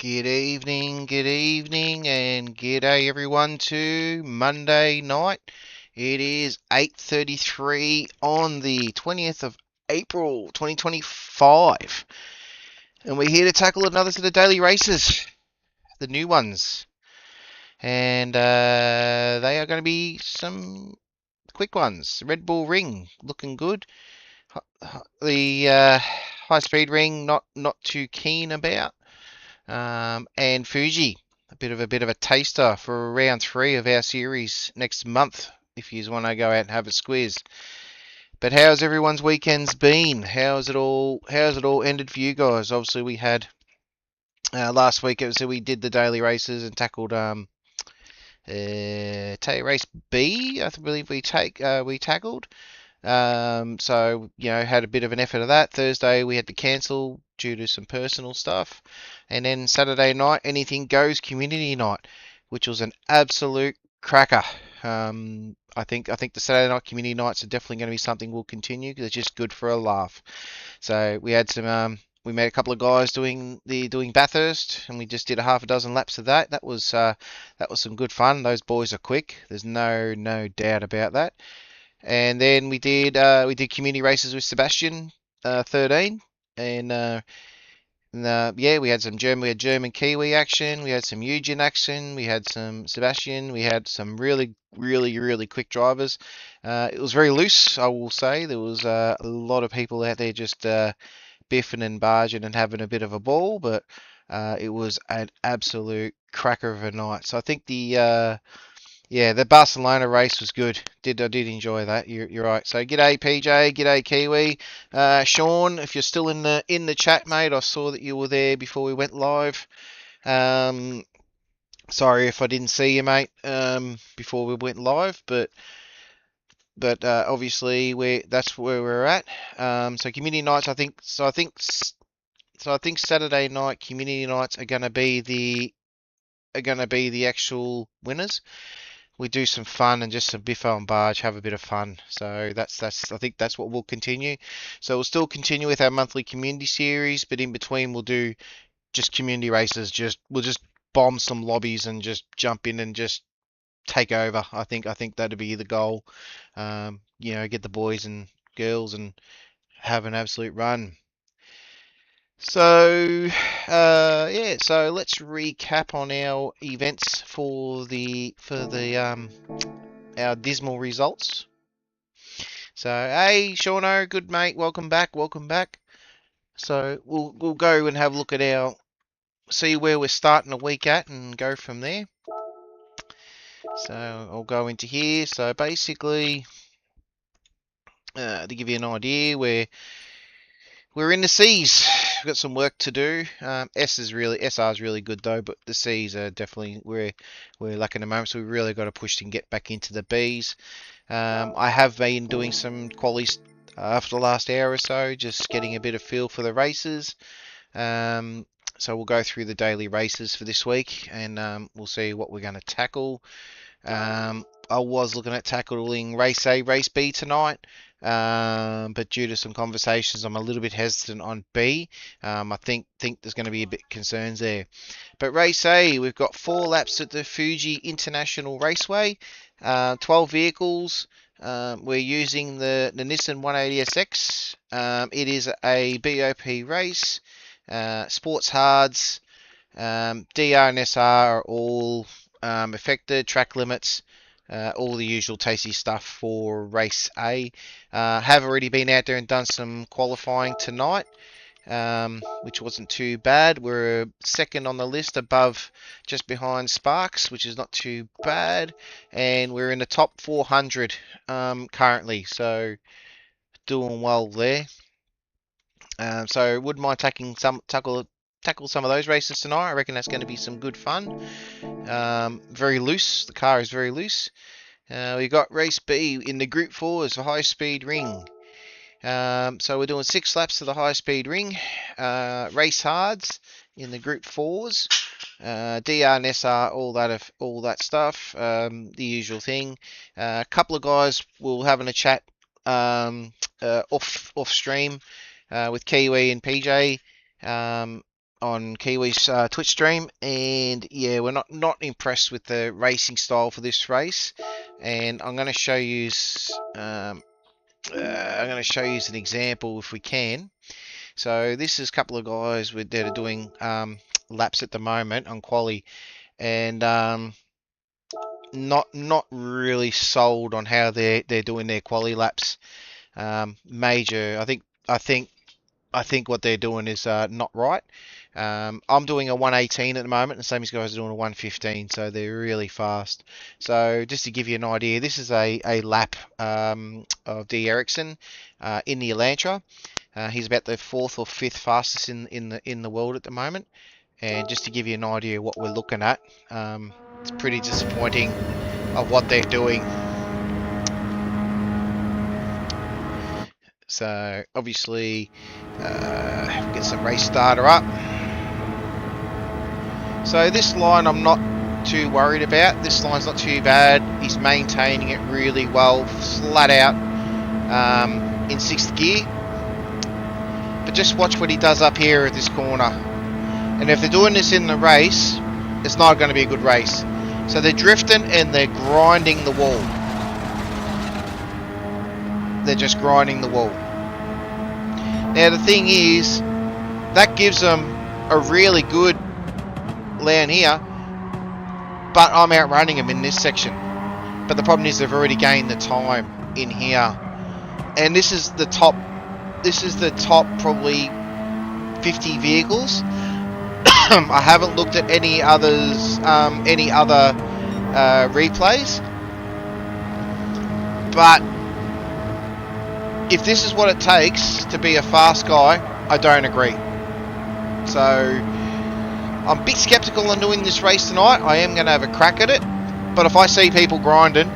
Good evening, and g'day everyone to Monday night. It is 8:33 on the 20th of April 2025, and we're here to tackle another set of daily races, the new ones, and they are going to be some quick ones. Red Bull Ring looking good. The high speed ring not too keen about. And Fuji, a bit of a taster for round 3 of our series next month, if you want to go out and have a squiz. But how's everyone's weekends been? How's it all ended for you guys? Obviously, we had last week. So we did the daily races and tackled race B. I believe we tackled. So, had a bit of an effort of that. Thursday we had to cancel due to some personal stuff. And then Saturday night, anything goes community night, which was an absolute cracker. I think the Saturday night community nights are definitely going to be something we'll continue because it's just good for a laugh. So we had some, we met a couple of guys doing Bathurst, and we just did a half a dozen laps of that. That was some good fun. Those boys are quick. There's no doubt about that. And then we did community races with Sebastian, 13, and yeah, we had German Kiwi action, we had some Eugen action, we had some Sebastian, we had some really quick drivers. It was very loose, I will say. There was a lot of people out there just biffing and barging and having a bit of a ball, but it was an absolute cracker of a night. So I think the Barcelona race was good. I did enjoy that. You're right. So g'day PJ, g'day Kiwi, Sean. If you're still in the chat, mate, I saw that you were there before we went live. Sorry if I didn't see you, mate, before we went live, but but obviously that's where we're at. So community nights, I think Saturday night community nights are gonna be the actual winners. We do some fun and just some biffo and barge, have a bit of fun. So that's I think that's what we'll continue. So we'll still continue with our monthly community series, but in between we'll do just community races. We'll just bomb some lobbies and just jump in and just take over. I think that'd be the goal. Get the boys and girls and have an absolute run. So, yeah. So let's recap on our events for the our dismal results. So, hey, Shauno, good mate, welcome back, welcome back. So we'll go and have a look at see where we're starting the week at and go from there. So I'll go into here. So basically, to give you an idea, we're in the C's. We've got some work to do. SR is really good though, but the C's are definitely we're lacking at the moment. So we really got to push and get back into the B's. I have been doing some qualies after the last hour or so, just getting a bit of feel for the races. So we'll go through the daily races for this week, and we'll see what we're going to tackle. I was looking at tackling race A, race B tonight, but due to some conversations, I'm a little bit hesitant on B. I think there's going to be a bit concerns there. But race A, we've got 4 laps at the Fuji International Raceway, 12 vehicles. We're using the Nissan 180SX. It is a BOP race. Sports hards, DR and SR are all affected. Track limits, all the usual tasty stuff for race A. Have already been out there and done some qualifying tonight, which wasn't too bad. We're second on the list, just behind Sparks, which is not too bad, and we're in the top 400 currently, so doing well there. So wouldn't mind tackle some of those races tonight. I reckon that's going to be some good fun. Very loose. The car is very loose. We've got race B in the Group 4s for high speed ring. So we're doing 6 laps to the high speed ring. Race hards in the Group 4s. DR and SR, all that stuff. The usual thing. A couple of guys will having a chat off stream with Kiwi and PJ on Kiwi's Twitch stream, and yeah, we're not impressed with the racing style for this race, and I'm going to show you an example if we can. So this is a couple of guys that are doing laps at the moment on quali, and not really sold on how they're doing their quali laps. Major, I think what they're doing is not right. I'm doing a 118 at the moment, and the same as guys are doing a 115, so they're really fast. So just to give you an idea, this is a lap of D. Ericsson in the Elantra. He's about the 4th or 5th fastest in the world at the moment. And just to give you an idea of what we're looking at, it's pretty disappointing of what they're doing. So obviously, get some race starter up. So this line I'm not too worried about. This line's not too bad. He's maintaining it really well, flat out, in 6th gear. But just watch what he does up here at this corner. And if they're doing this in the race, it's not going to be a good race. So they're drifting and they're grinding the wall. They're just grinding the wall. Now the thing is, that gives them a really good lane here, but I'm outrunning them in this section. But the problem is they've already gained the time in here, and this is the top probably 50 vehicles. I haven't looked at any other replays, but if this is what it takes to be a fast guy, I don't agree. So I'm a bit skeptical on doing this race tonight. I am going to have a crack at it, but if I see people grinding,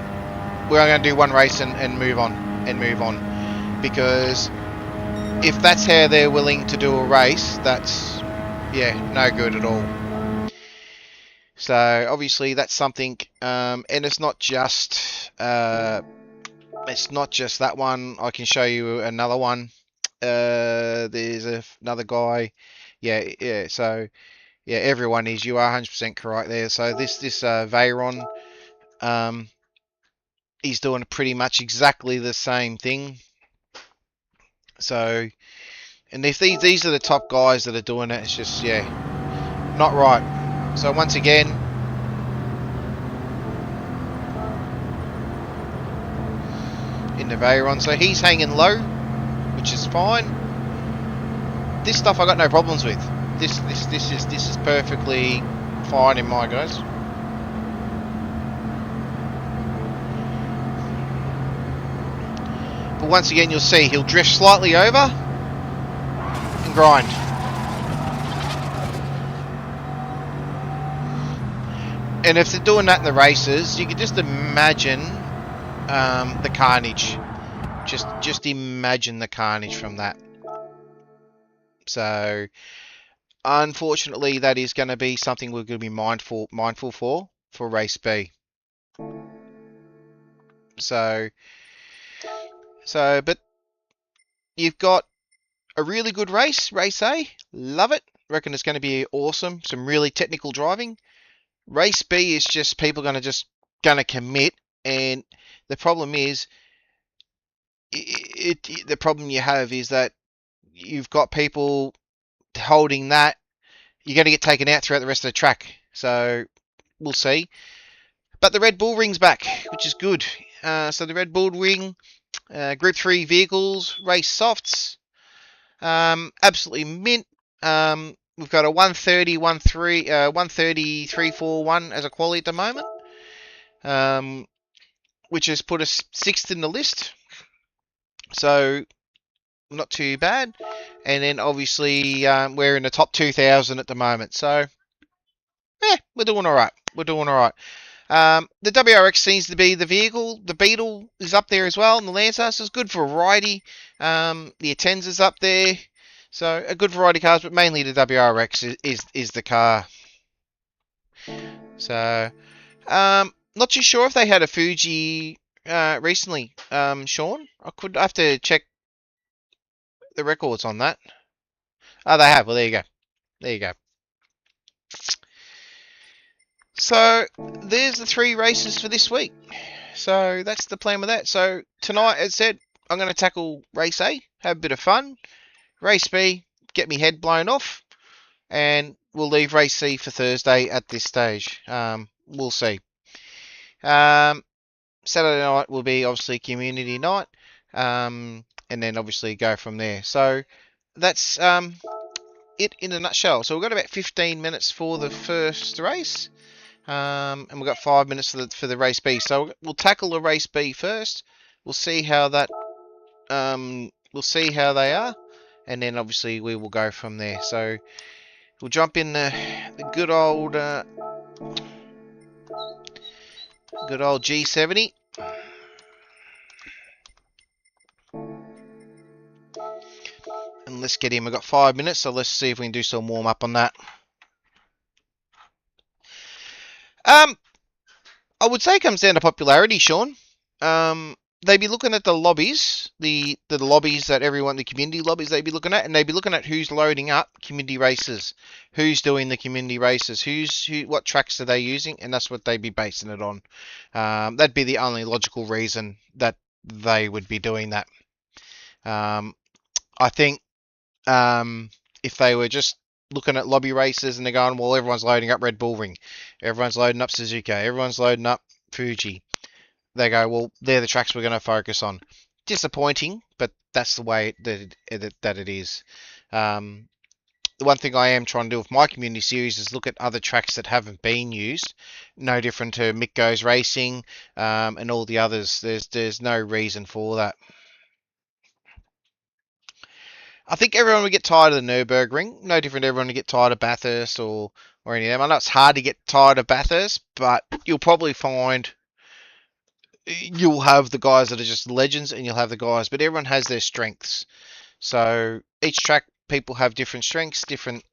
we're going to do one race and move on because if that's how they're willing to do a race, that's no good at all. So obviously that's something, and it's not just that one. I can show you another one. There's another guy. Yeah. So yeah, everyone is. You are 100% correct there. So this Veyron, he's doing pretty much exactly the same thing. So, and if these are the top guys that are doing it, it's just not right. So once again, in the Veyron, so he's hanging low, which is fine. This stuff I got no problems with. This is perfectly fine in my guys. But once again, you'll see he'll drift slightly over and grind. And if they're doing that in the races, you can just imagine the carnage. Just imagine the carnage from that. So, unfortunately, that is going to be something we're going to be mindful for race B. So, but you've got a really good race A. Love it. Reckon it's going to be awesome. Some really technical driving. Race B is just people going to commit, and the problem is, the problem you have is that you've got people holding that. You're going to get taken out throughout the rest of the track. So we'll see. But the Red Bull Ring's back, which is good. So the Red Bull Ring, Group 3 vehicles, race softs, absolutely mint. We've got a 130.341 as a quality at the moment, which has put us 6th in the list. So not too bad. And then obviously we're in the top 2,000 at the moment. So we're doing all right. The WRX seems to be the vehicle. The Beetle is up there as well, and the Lancer, so it's good variety. The Atenza's up there, so a good variety of cars, but mainly the WRX is the car. So, not too sure if they had a Fuji recently, Sean. I have to check the records on that. Oh, they have. Well, there you go. So there's the 3 races for this week. So that's the plan with that. So tonight, as said, I'm going to tackle race A, have a bit of fun. Race B, get me head blown off, and we'll leave race C for Thursday at this stage. We'll see. Saturday night will be obviously community night, and then obviously go from there. So that's it in a nutshell. So we've got about 15 minutes for the first race. And we've got 5 minutes for the race B. So we'll tackle the race B first. We'll see how that. We'll see how they are, and then obviously we will go from there. So we'll jump in the good old G70. And let's get in. We've got 5 minutes, so let's see if we can do some warm up on that. I would say it comes down to popularity, Sean. They'd be looking at the lobbies, the lobbies that everyone, the community lobbies they'd be looking at, and they'd be looking at who's loading up community races, who's doing the community races, what tracks are they using, and that's what they'd be basing it on. That'd be the only logical reason that they would be doing that. I think if they were just looking at lobby races and they're going, well, everyone's loading up Red Bull Ring, everyone's loading up Suzuka, everyone's loading up Fuji, they go, well, they're the tracks we're going to focus on. Disappointing, but that's the way that it is. The one thing I am trying to do with my community series is look at other tracks that haven't been used. No different to Mick Goes Racing and all the others. There's no reason for that. I think everyone would get tired of the Nürburgring. No different to everyone would get tired of Bathurst or any of them. I know it's hard to get tired of Bathurst, but you'll probably find you'll have the guys that are just legends, and you'll have the guys, but everyone has their strengths. So each track, people have different strengths, different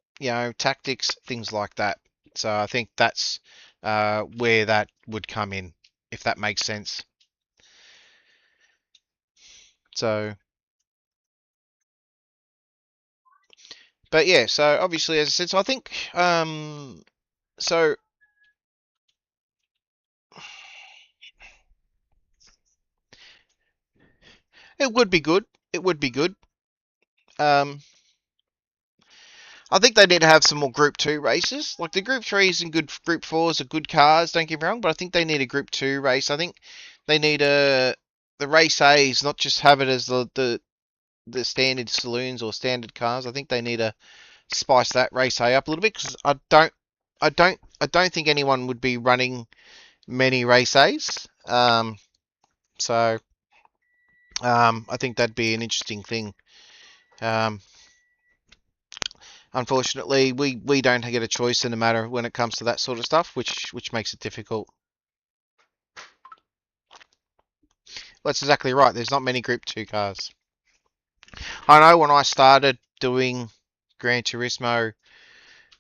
tactics, things like that. So I think that's where that would come in, if that makes sense. So, but yeah, so obviously, as I said, so I think so it would be good. It would be good. Um, I think they need to have some more Group 2 races. Like the Group 3s and good Group 4s are good cars, don't get me wrong, but I think they need a Group 2 race. I think they need the race A's, not just have it as the standard saloons or standard cars. I think they need to spice that race A up a little bit because I don't think anyone would be running many race A's. So I think that'd be an interesting thing. Um, Unfortunately, we don't get a choice in the matter when it comes to that sort of stuff, which makes it difficult. Well, that's exactly right. There's not many Group 2 cars. I know when I started doing Gran Turismo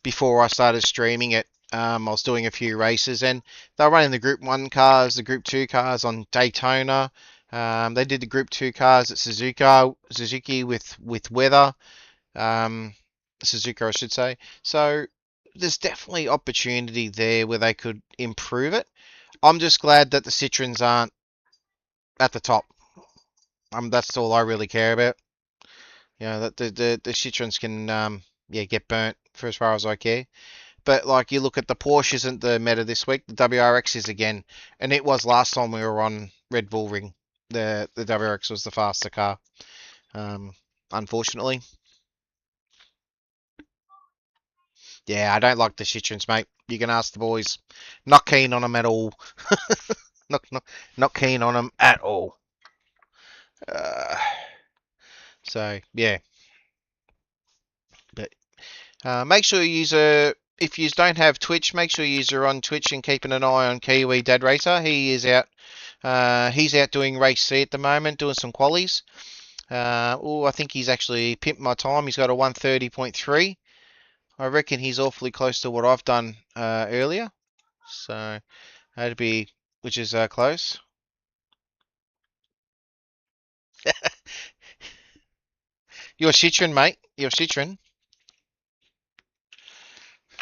before I started streaming it, I was doing a few races and they were running the Group 1 cars, the Group 2 cars on Daytona. They did the Group 2 cars at Suzuki with weather. Um, Suzuka, I should say. So there's definitely opportunity there where they could improve it. I'm just glad that the Citroens aren't at the top. That's all I really care about. That the Citroens can get burnt for as far as I care. But like you look at the Porsche isn't the meta this week. The WRX is again, and it was last time we were on Red Bull Ring. The WRX was the faster car. Unfortunately. Yeah, I don't like the Citroens, mate. You can ask the boys. Not keen on them at all. Not keen on them at all. Uh, so yeah, but make sure you use if you don't have Twitch, make sure you use her on Twitch and keeping an eye on Kiwi Dad Racer. He is out. He's out doing race C at the moment, doing some qualies. I think he's actually pimped my time. He's got a 130.3. I reckon he's awfully close to what I've done earlier. So that'd be, which is close. Your Citroen, mate. Your Citroen.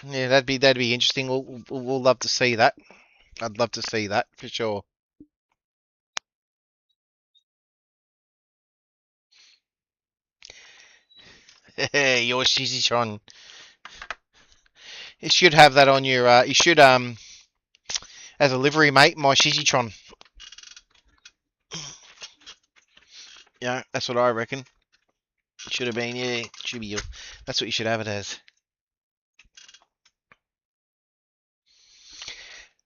Yeah, that'd be interesting. We'll love to see that. I'd love to see that for sure. Your Citroen. You should have that on your. You should as a livery, mate. My Shizitron. Yeah, that's what I reckon. It should have been. Yeah, should be you. That's what you should have it as.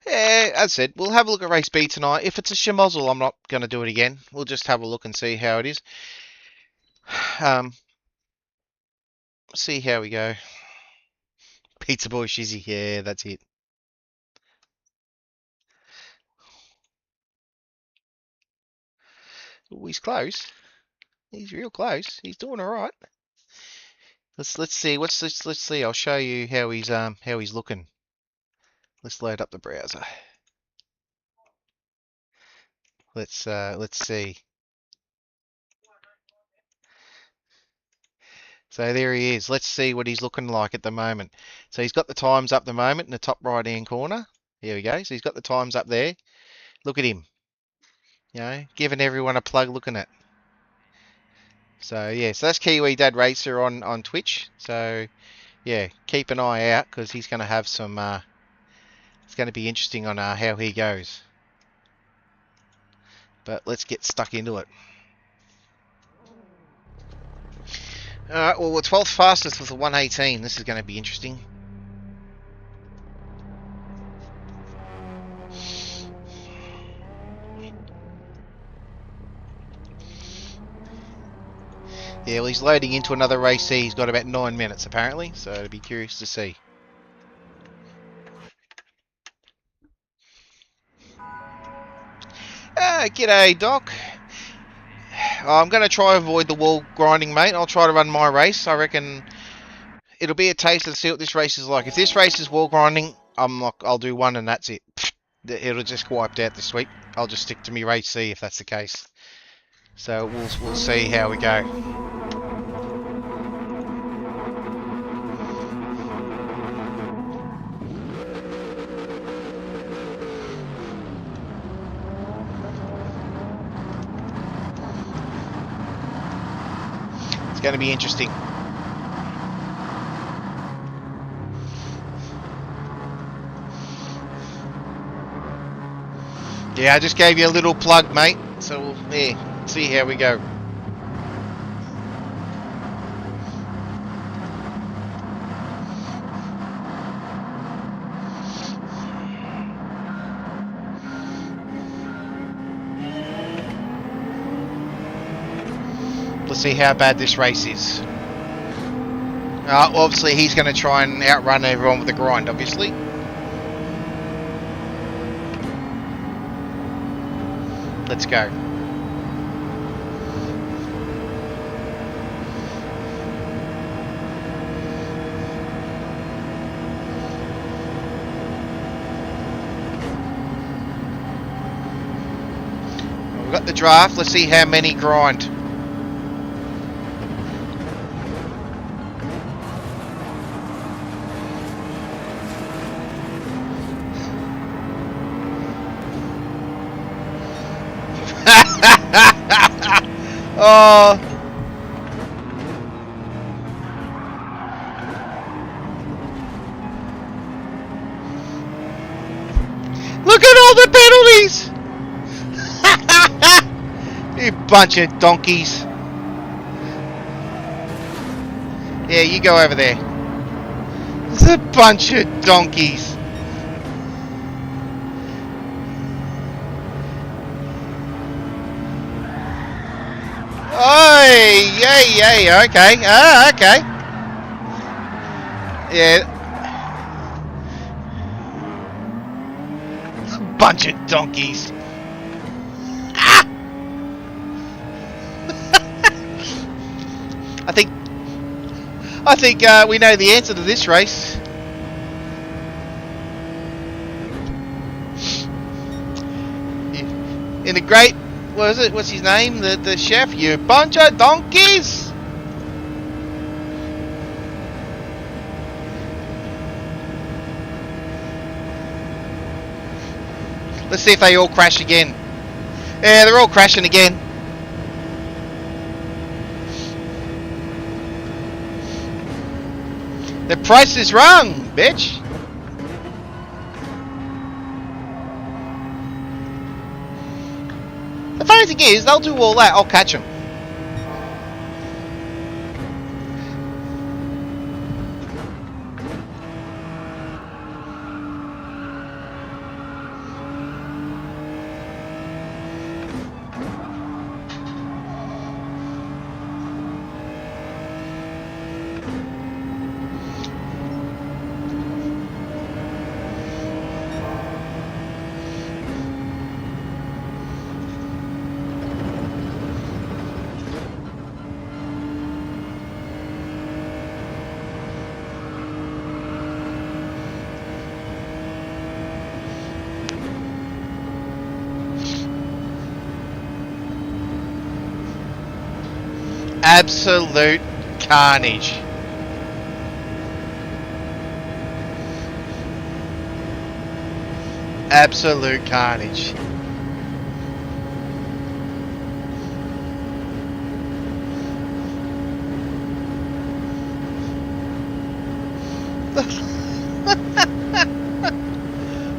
Yeah, as I said, we'll have a look at race B tonight. If it's a Schmozzle, I'm not going to do it again. We'll just have a look and see how it is. Um, see how we go. Pizza Boy Shizzy, yeah, that's it. Ooh, he's close. He's real close. He's doing all right. Let's see. Let's see. I'll show you how he's looking. Let's load up the browser. Let's see. So there he is. Let's see what he's looking like at the moment. So he's got the times up the moment in the top right hand corner. Here we go. So he's got the times up there. Look at him. Giving everyone a plug looking at. So yeah, so that's Kiwi Dad Racer on Twitch. So yeah, keep an eye out because he's going to have some. It's going to be interesting on how he goes. But let's get stuck into it. Alright, well, we're 12th fastest with a 118. This is going to be interesting. Yeah, well, he's loading into another race. He's got about 9 minutes, apparently, so it'll be curious to see. G'day, Doc. I'm going to try and avoid the wall grinding, mate. I'll try to run my race. I reckon it'll be a taste and see what this race is like. If this race is wall grinding, I'll do one and that's it. It'll just get wiped out this week. I'll just stick to me race C if that's the case. So we'll see how we go. It's going to be interesting. Yeah, I just gave you a little plug, mate. So we'll see how we go. Let's see how bad this race is. Obviously, he's going to try and outrun everyone with the grind, obviously. Let's go. We've got the draft. Let's see how many grind. Oh. Look at all the penalties! You bunch of donkeys. Yeah, you go over there. It's a bunch of donkeys. Oh, yeah, okay. Okay. Yeah. It's a bunch of donkeys. Ah! I think we know the answer to this race. In the great, what is it? What's his name? The chef? You bunch of donkeys! Let's see if they all crash again. Yeah, they're all crashing again. The price is wrong, bitch. The funny thing is, they'll do all that. I'll catch them. Absolute carnage. Absolute carnage.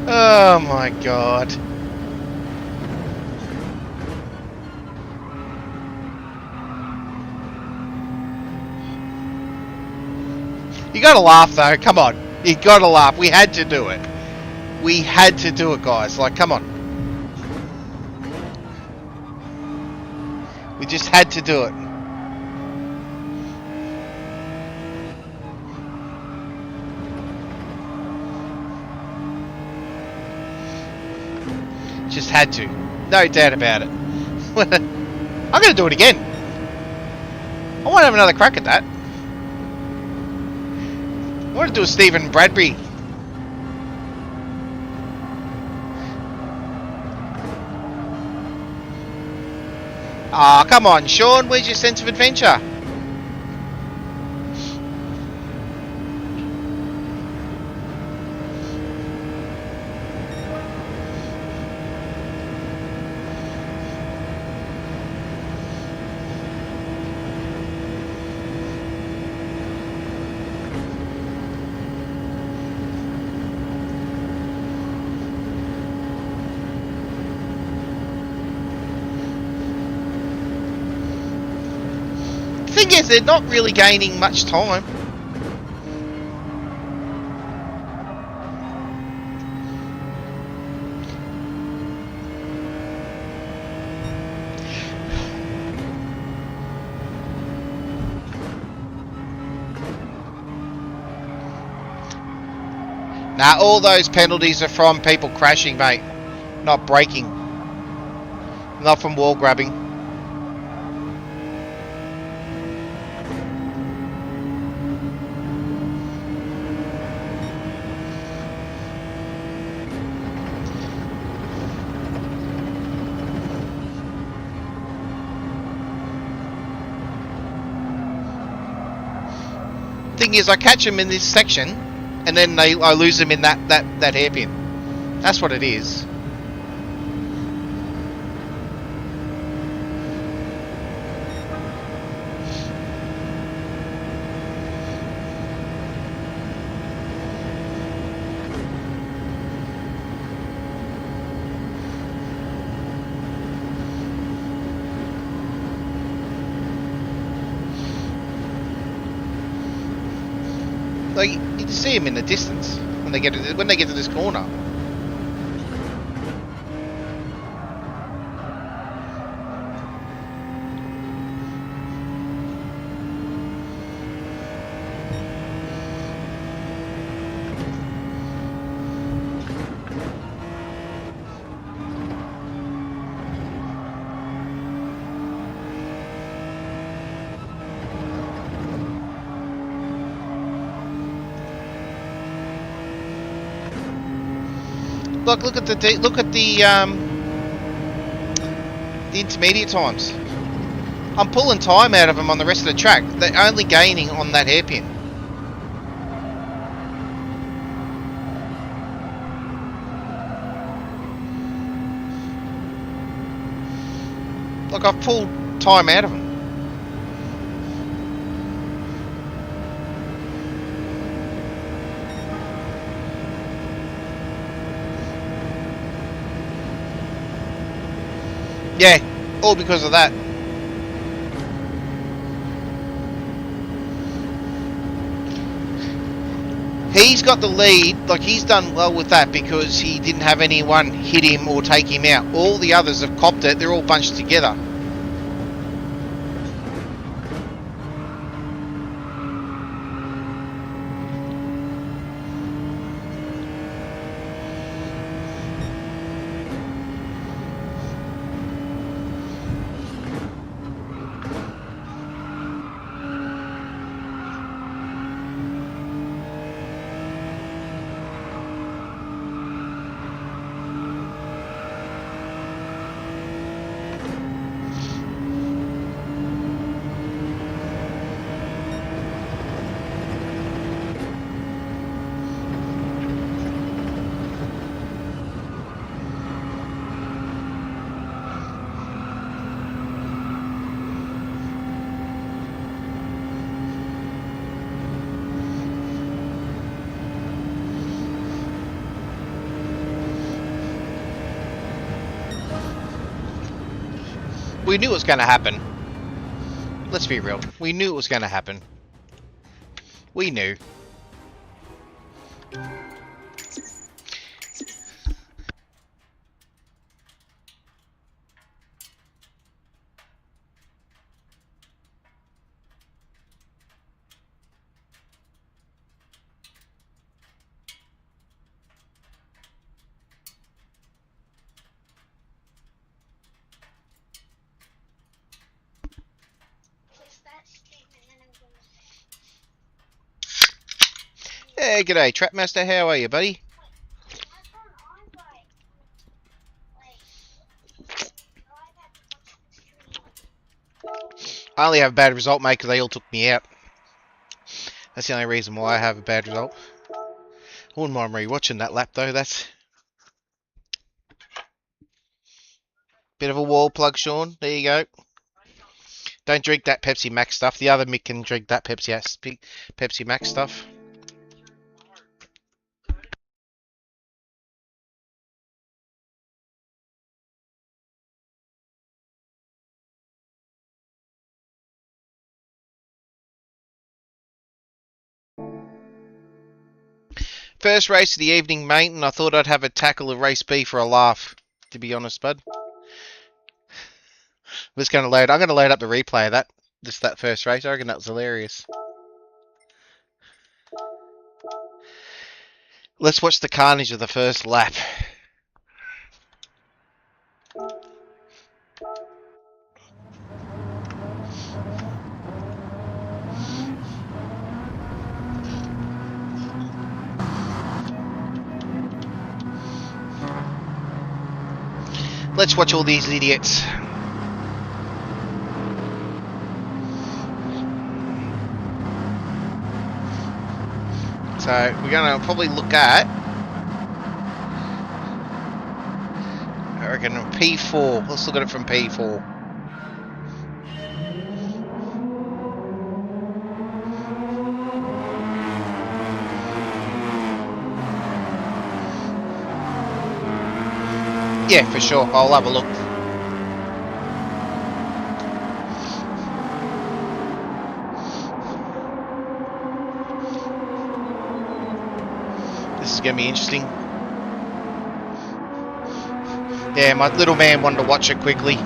Oh my God. You gotta laugh though, come on. You gotta laugh. We had to do it. We had to do it, guys. Like, come on. We just had to do it. Just had to. No doubt about it. I'm going to do it again. I want to have another crack at that. I want to do a Stephen Bradbury. Ah, oh, come on, Sean. Where's your sense of adventure? Thing is, they're not really gaining much time. Nah, all those penalties are from people crashing, mate. Not braking. Not from wall grabbing. Thing is, I catch them in this section, and then I lose them in that hairpin. That's what it is. Like, you can see them in the distance when they get to this corner. Look at the intermediate times. I'm pulling time out of them on the rest of the track. They're only gaining on that hairpin. Like, I've pulled time out of them. Yeah, all because of that. He's got the lead, like, he's done well with that because he didn't have anyone hit him or take him out. All the others have copped it, they're all bunched together. We knew it was going to happen. Let's be real. We knew it was going to happen. We knew. Hey, g'day, Trapmaster. How are you, buddy? I only have a bad result, mate, because they all took me out. That's the only reason why I have a bad result. I wouldn't mind rewatching that lap, though. That's bit of a wall plug, Sean. There you go. Don't drink that Pepsi Max stuff. The other Mick can drink that Pepsi Max stuff. First race of the evening, mate, and I thought I'd have a tackle of race B for a laugh, to be honest, bud. I'm going to load up the replay of that. Just that first race. I reckon that was hilarious. Let's watch the carnage of the first lap. Let's watch all these idiots. So we're going to probably look at, I reckon, P4. Let's look at it from P4. Yeah, for sure. I'll have a look. This is going to be interesting. Yeah, my little man wanted to watch it quickly.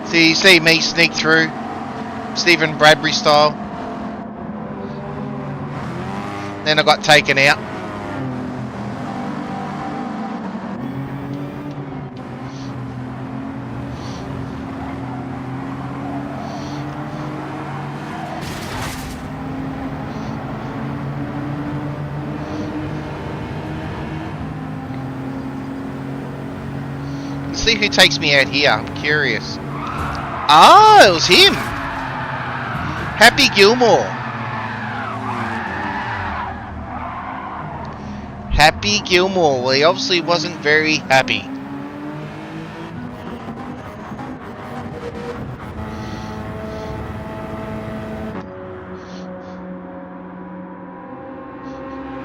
So you see me sneak through, Stephen Bradbury style. Then I got taken out. Let's see who takes me out here. I'm curious. Ah, it was him. Happy Gilmore. Happy Gilmore. Well, he obviously wasn't very happy.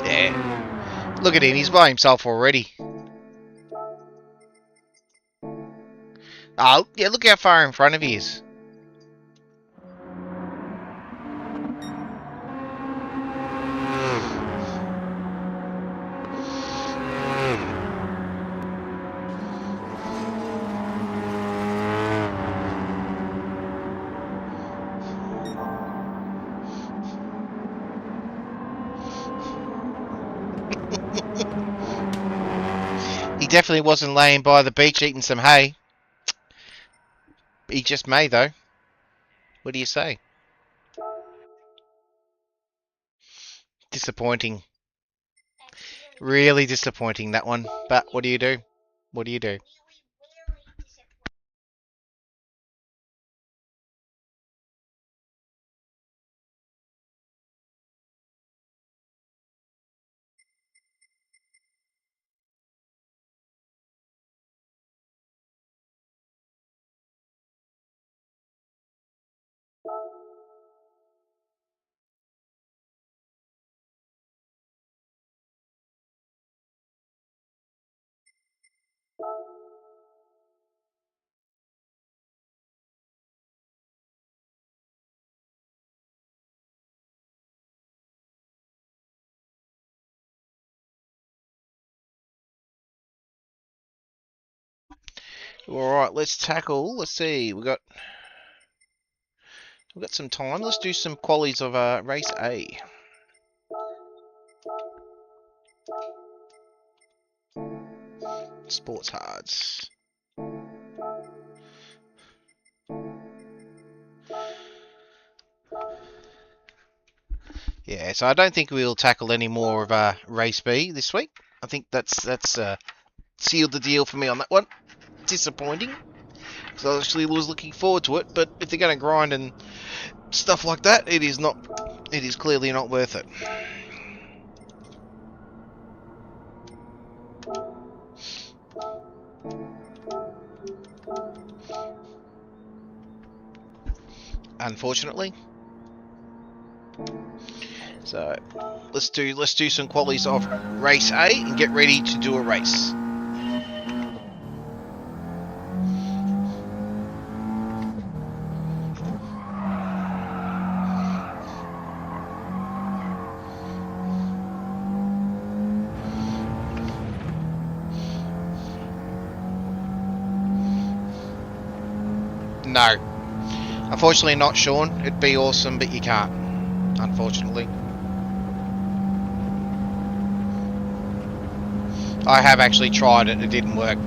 Yeah. Look at him. He's by himself already. Oh, yeah, look how far in front of he is. He definitely wasn't laying by the beach eating some hay. He just may, though. What do you say? Disappointing. Really disappointing, that one. But what do you do? What do you do? Alright, let's tackle. Let's see. We got... We've got some time. Let's do some qualies of race A. Sports hards. Yeah, so I don't think we'll tackle any more of race B this week. I think that's sealed the deal for me on that one. Disappointing, because I actually was looking forward to it. But if they're going to grind and stuff like that, it is not. It is clearly not worth it. Unfortunately. So let's do some qualies of race A and get ready to do a race. No. Unfortunately not, Sean. It'd be awesome, but you can't. Unfortunately. I have actually tried it. It didn't work.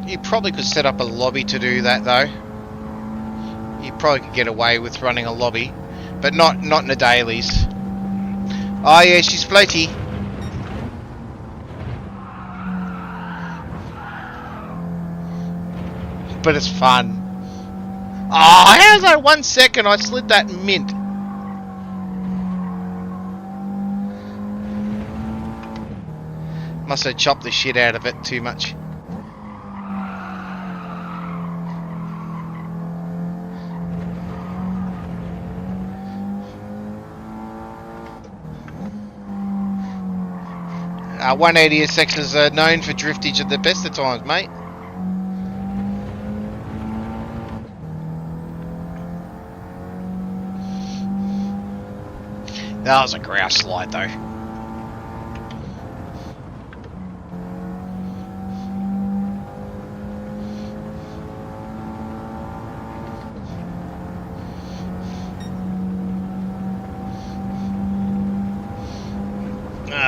You probably could set up a lobby to do that, though. You probably could get away with running a lobby, but not in the dailies. Oh yeah, she's floaty. But it's fun. Oh, how's that 1 second? I slid that mint. Must have chopped the shit out of it too much. 180SX is known for driftage at the best of times, mate. That was a grouse slide, though.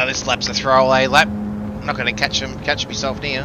This lap's a throwaway lap. I'm not going to catch myself near.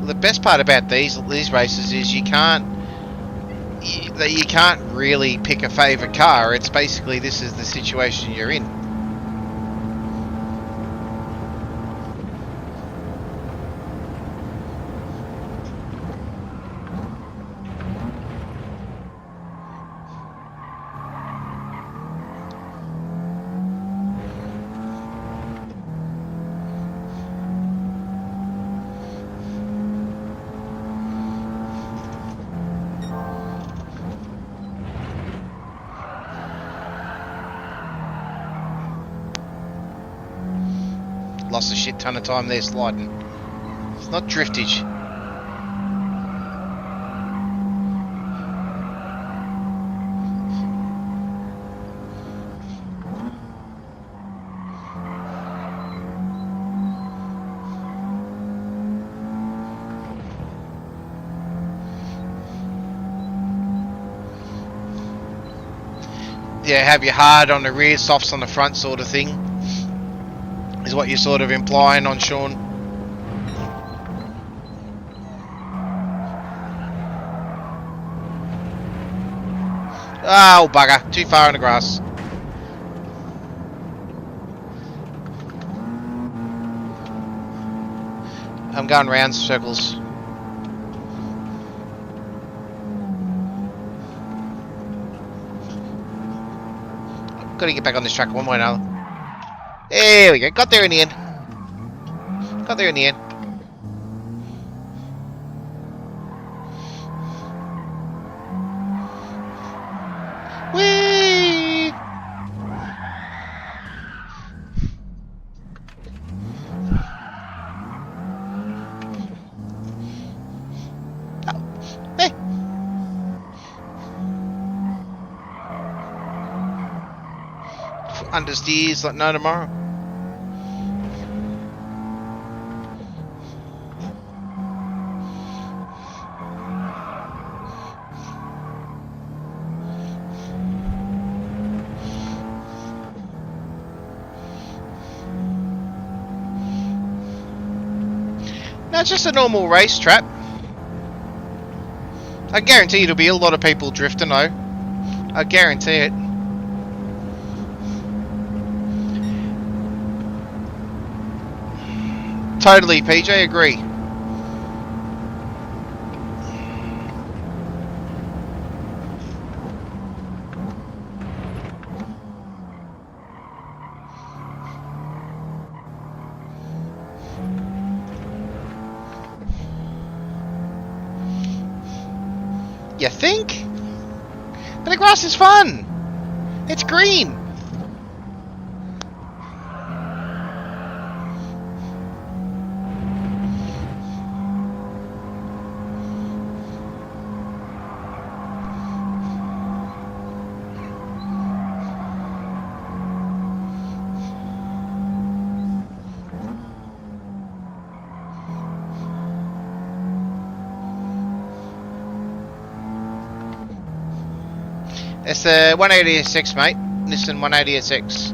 The best part about these races is you can't really pick a favourite car. It's basically this is the situation you're in. Lost a shit ton of time there sliding. It's not driftage. Yeah, have your hard on the rear, softs on the front sort of thing. Is what you're sort of implying on Sean. Oh, bugger. Too far in the grass. I'm going round circles. Got to get back on this track one way or another. There we go. Got there in the end. Got there in the end. Whee! Oh. Hey. Understeers like no tomorrow. No, it's just a normal race trap. I guarantee you there'll be a lot of people drifting though. I guarantee it. Totally, PJ, agree. You think? But the grass is fun. It's green. It's the 180SX, mate. Nissan 180SX.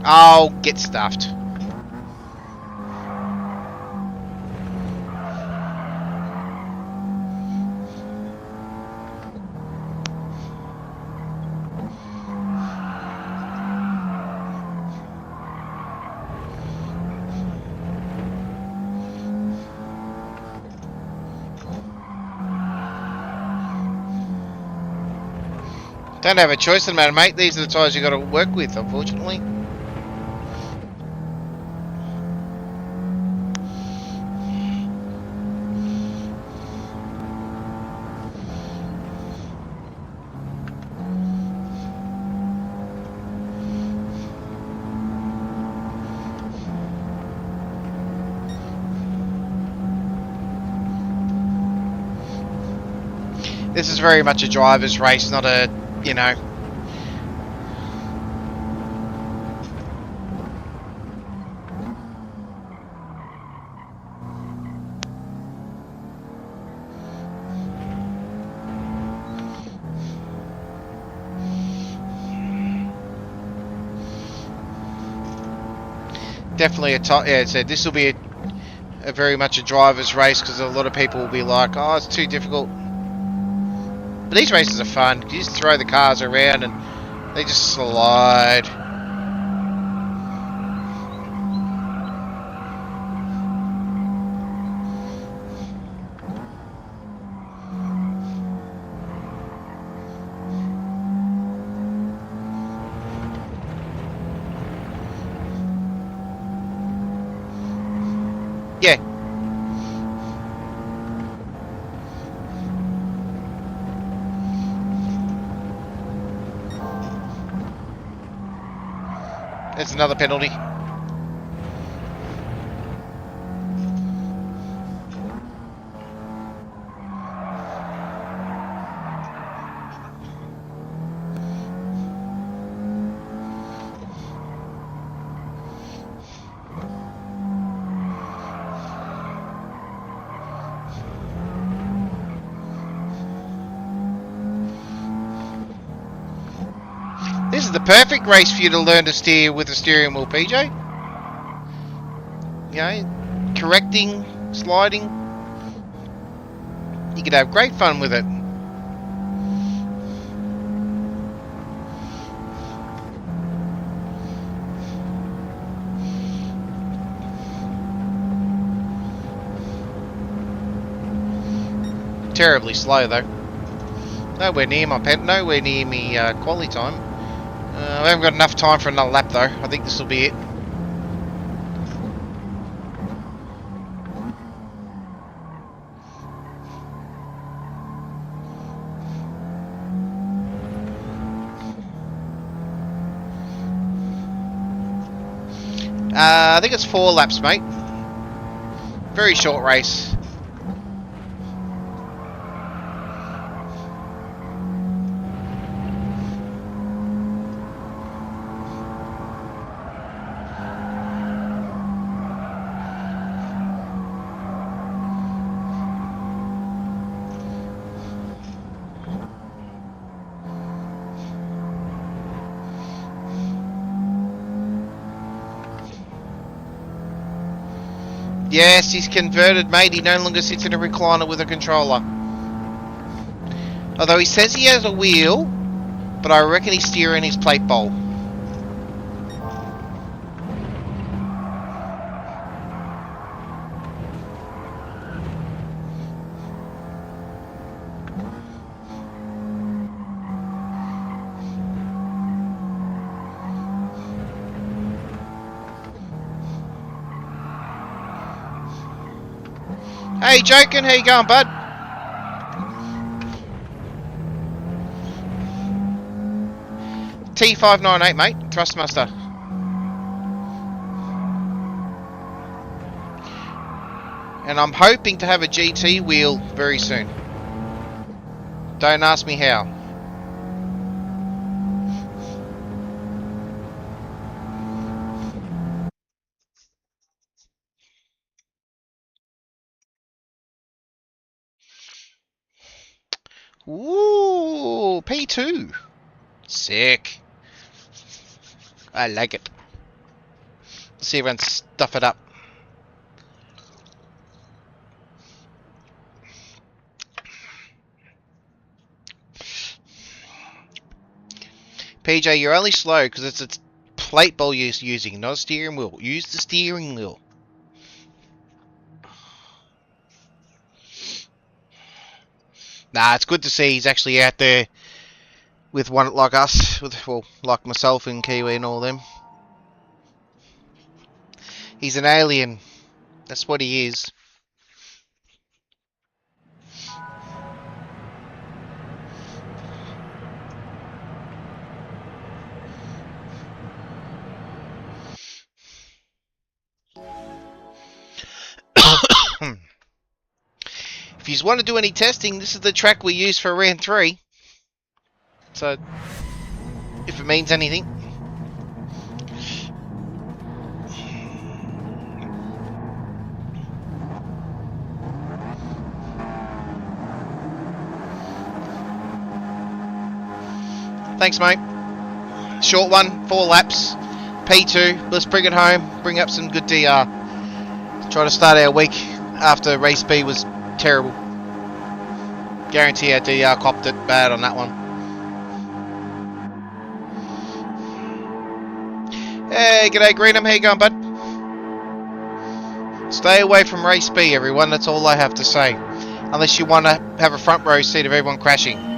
Oh, get stuffed. Don't have a choice in the matter, mate. These are the tyres you got to work with, unfortunately. This is very much a driver's race, not a, you know. Definitely a top. Yeah, so this will be a very much a driver's race because a lot of people will be like, oh, it's too difficult. But these races are fun. You just throw the cars around and they just slide. Yeah. That's another penalty. This is the perfect race for you to learn to steer with the steering wheel, PJ. You know, correcting, sliding. You could have great fun with it. Terribly slow though. Nowhere near me quality time. I haven't got enough time for another lap though. I think this will be it. I think it's 4 laps, mate. Very short race. Yes, he's converted, mate. He no longer sits in a recliner with a controller. Although he says he has a wheel, but I reckon he's steering his plate bowl. Hey, Jokin, how you going, bud? T598, mate. Thrustmaster. And I'm hoping to have a GT wheel very soon. Don't ask me how. Ooh, P2. Sick. I like it. Let's see everyone stuff it up. PJ, you're only slow because it's a plate bowl you're using, not a steering wheel. Use the steering wheel. Nah, it's good to see he's actually out there with one like us, well, like myself and Kiwi and all them. He's an alien. That's what he is. If if you want to do any testing, this is the track we use for round 3. So, if it means anything. Thanks, mate. Short one, 4 laps. P2. Let's bring it home. Bring up some good DR. Try to start our week after race B was terrible. Guarantee our DR copped it bad on that one. Hey, g'day Greenham. How you going, bud? Stay away from race B, everyone. That's all I have to say. Unless you want to have a front row seat of everyone crashing.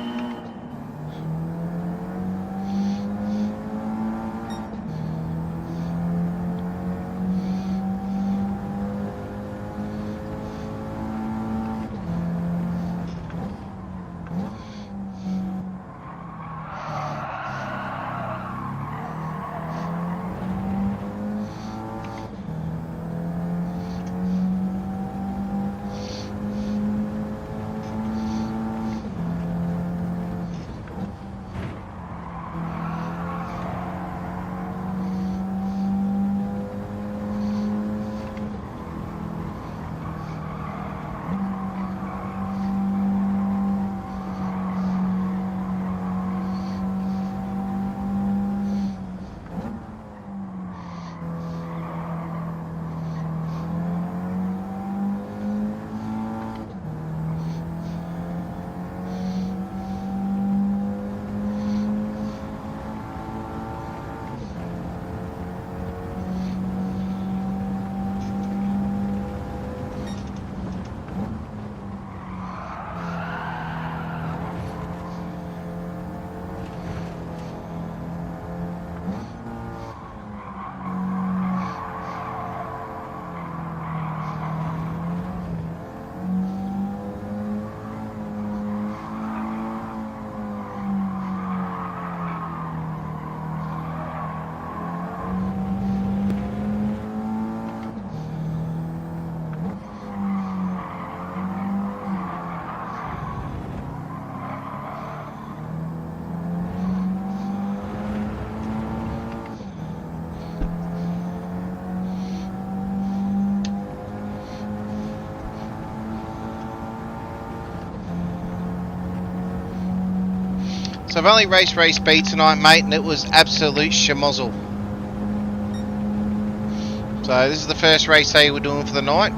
So I've only raced race B tonight, mate, and it was absolute schmozzle. So this is the first race A we're doing for the night.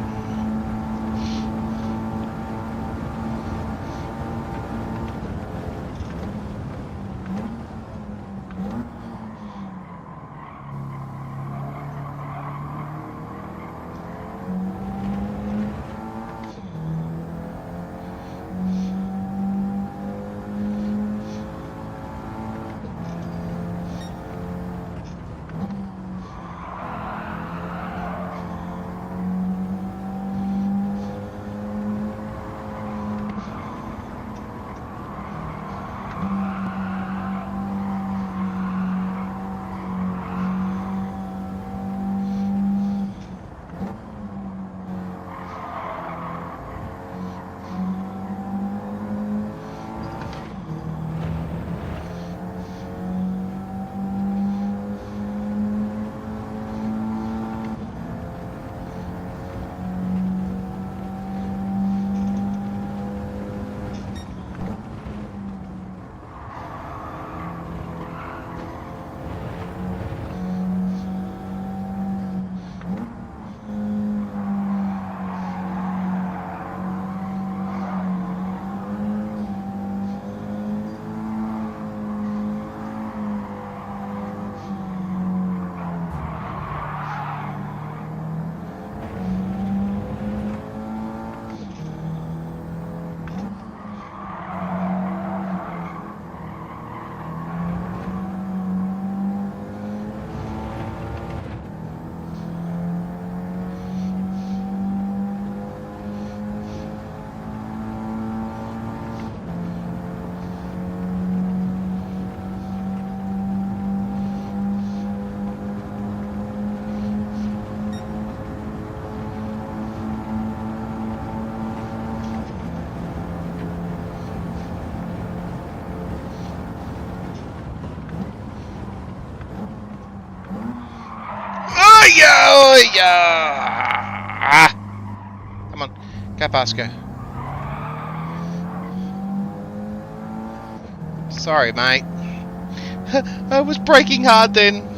Yeah! Come on. Go past, go. Sorry, mate. I was braking hard then.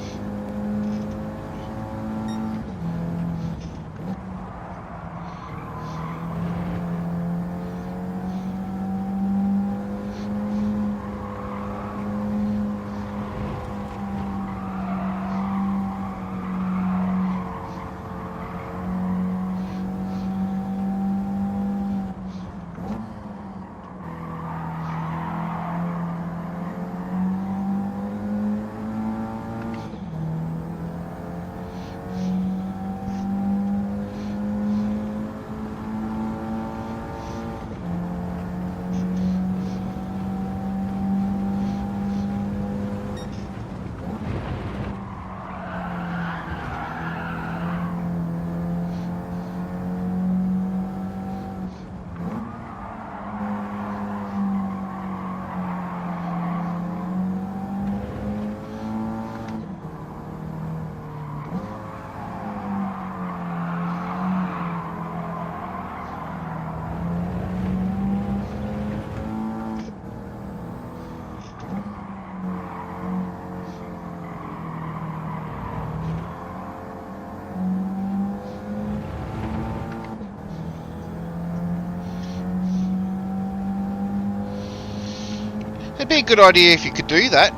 It'd be a good idea if you could do that.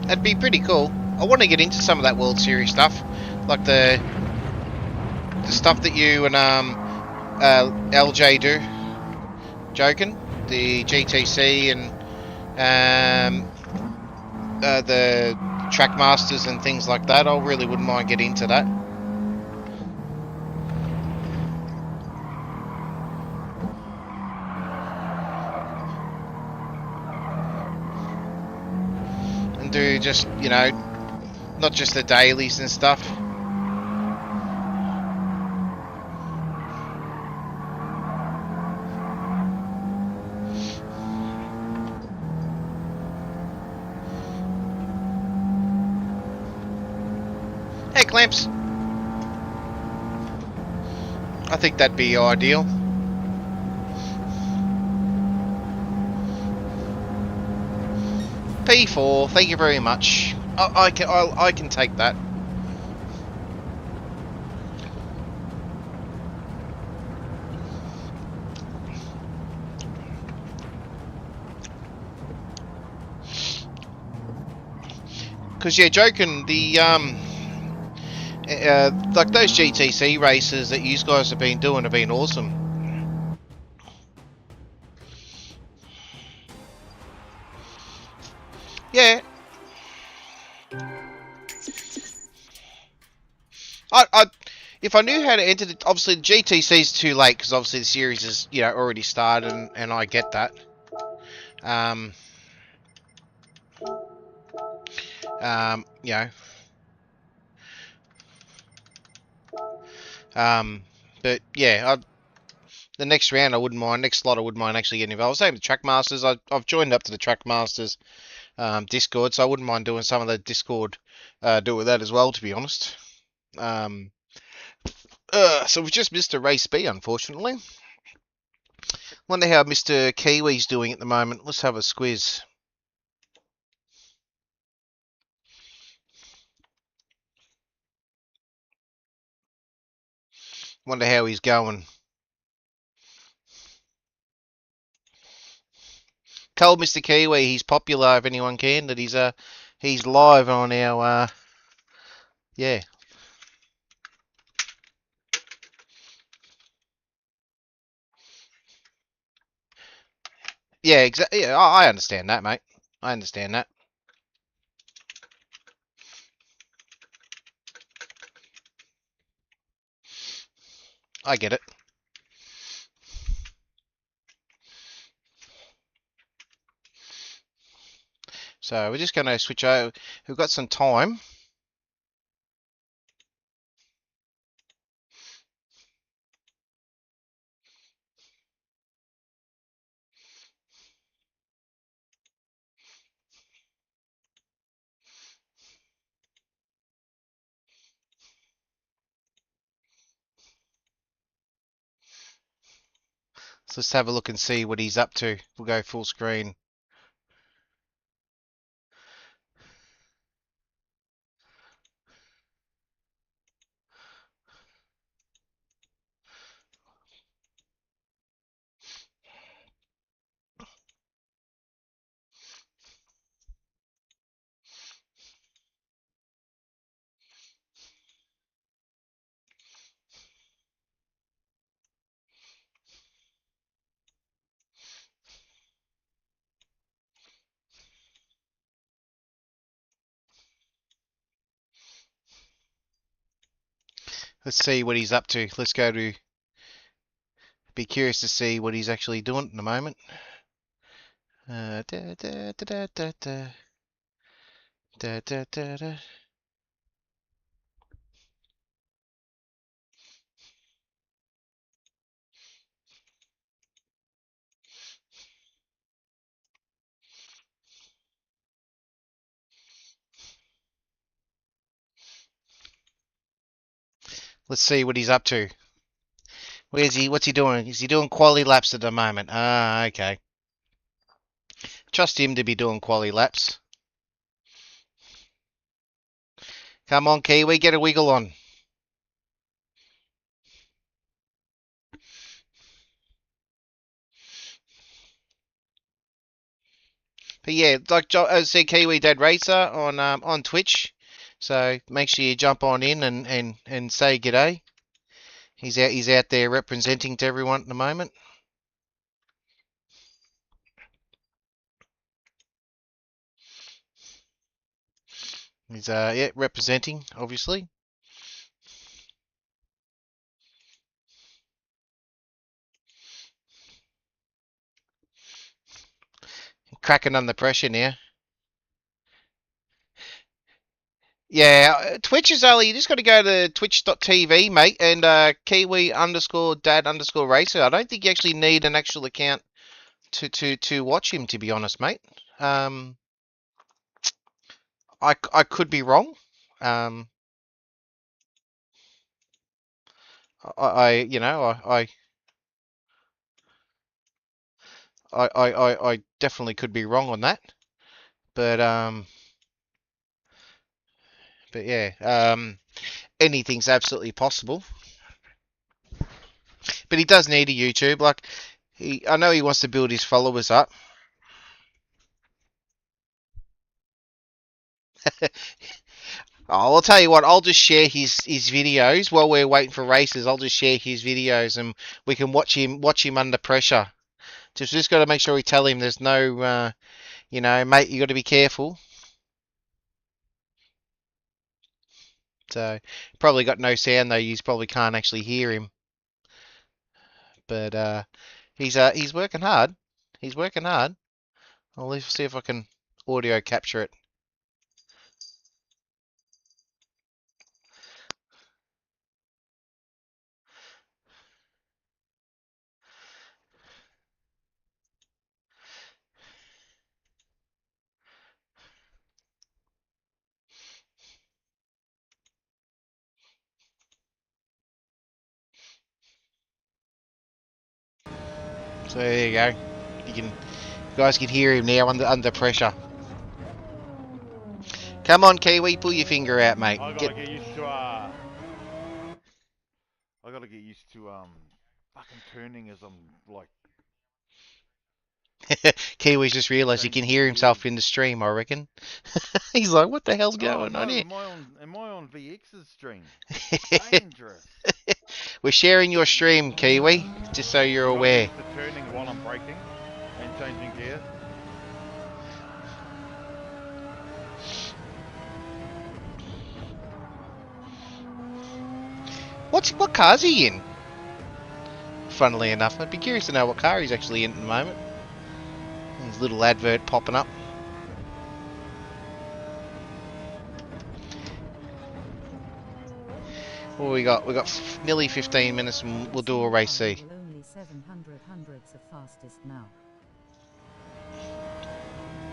That'd be pretty cool. I want to get into some of that World Series stuff, like the stuff that you and LJ do, joking, the GTC and the Trackmasters and things like that. I really wouldn't mind getting into that. And do just, you know, not just the dailies and stuff. Hey, Clamps. I think that'd be ideal. P4, thank you very much. I can take that. Because yeah, joking, the like those GTC races that you guys have been doing have been awesome. Yeah. If I knew how to enter it, obviously the GTC's too late because obviously the series is, you know, already started, and I get that. You know. But yeah, the next round I wouldn't mind, next slot I wouldn't mind actually getting involved. Same with Trackmasters. I've joined up to the Trackmasters Discord, so I wouldn't mind doing some of the Discord, do with that as well, to be honest. So we've just missed a race B, unfortunately. Wonder how Mr. Kiwi's doing at the moment. Let's have a squiz. Wonder how he's going. Told Mr. Kiwi he's popular if anyone can, that he's live on our yeah. Yeah, exactly. Yeah, I understand that, mate. I understand that. I get it. So we're just going to switch over. We've got some time. So let's have a look and see what he's up to. We'll go full screen. Let's see what he's up to. Let's go to. Be curious to see what he's actually doing at the moment. Da, da, da, da, da, da, da, da, da, da. Let's see what he's up to. Where's he? What's he doing? Is he doing quali laps at the moment? Ah, okay. Trust him to be doing quali laps. Come on, Kiwi, get a wiggle on. But yeah, like I said, Kiwi Dad Racer on Twitch. So make sure you jump on in and say g'day. He's out there representing to everyone at the moment. He's yeah, representing, obviously. Cracking under pressure now. Yeah, Twitch is only, you just got to go to twitch.tv, mate, and Kiwi underscore dad underscore racer. I don't think you actually need an actual account to watch him, to be honest, mate. I could be wrong. Um, I you know, I definitely could be wrong on that. But yeah, anything's absolutely possible. But he does need a YouTube. Like I know he wants to build his followers up. I'll tell you what. I'll just share his videos while we're waiting for races. I'll just share his videos, and we can watch him under pressure. Just got to make sure we tell him there's no, mate. You got to be careful. So probably got no sound though. You probably can't actually hear him. But he's working hard. He's working hard. I'll see if I can audio capture it. So there you go. You guys can hear him now under pressure. Come on, Kiwi, pull your finger out, mate. I gotta get used to fucking turning as I'm like. Kiwi's just realised he can hear himself in the stream, I reckon. He's like, what the hell's going on here? Am I on VX's stream? Dangerous. We're sharing your stream, Kiwi, just so you're aware. I'm used to turning while I'm braking and changing gear. What car's he in? Funnily enough, I'd be curious to know what car he's actually in at the moment. His little advert popping up. What we got? We got nearly 15 minutes, and we'll do a race C. Only 700 hundredths of fastest now.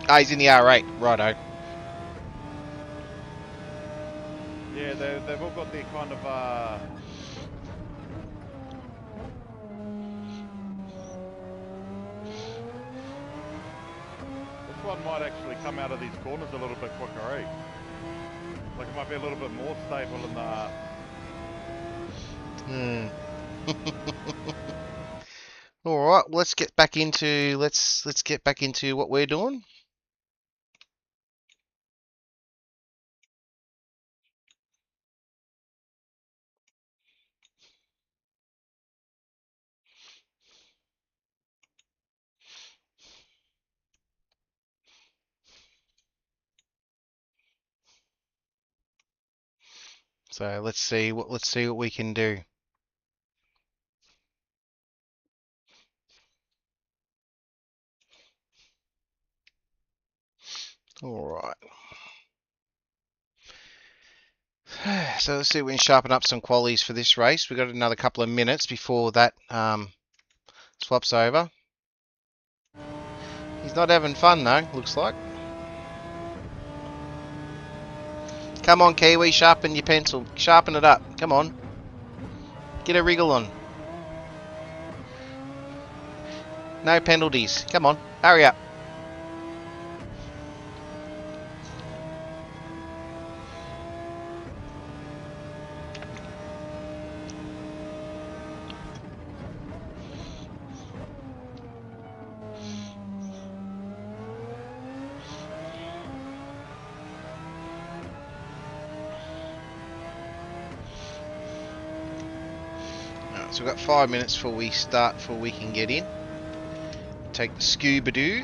Ah, he's in the R8, righto. Yeah, they've all got their kind of This one might actually come out of these corners a little bit quicker, eh? Like it might be a little bit more stable in the. All right, let's get back into what we're doing. So let's see what we can do. All right. So let's see if we can sharpen up some qualities for this race. We've got another couple of minutes before that swaps over. He's not having fun though, looks like. Come on, Kiwi, sharpen your pencil. Sharpen it up. Come on. Get a wriggle on. No penalties. Come on, hurry up. So we've got 5 minutes before we start, before we can get in. Take the scuba doo.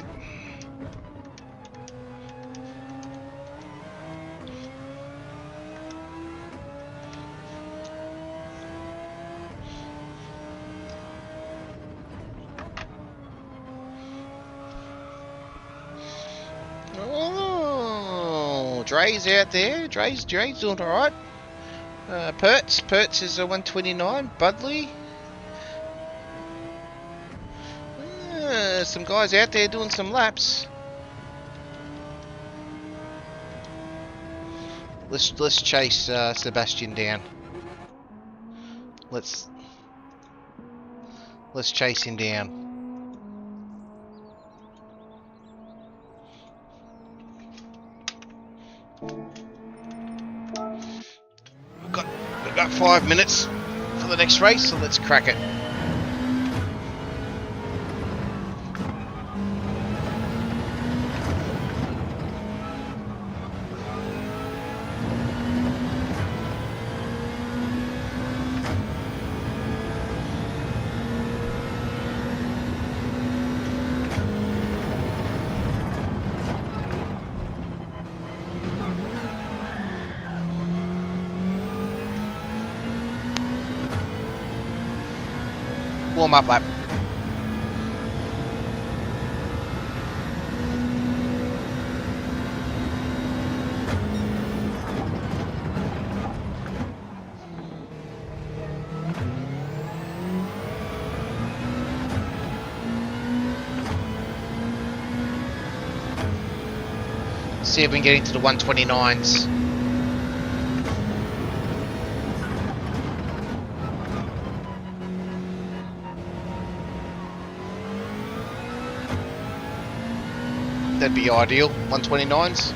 Oh, Dre's out there. Dre's doing alright. Pertz is a 129. Budley. Some guys out there doing some laps. Let's chase Sebastian down. Let's chase him down. We've got 5 minutes for the next race, so let's crack it. Warm up lap. See if we can get into the 129s. That'd be ideal. 129s.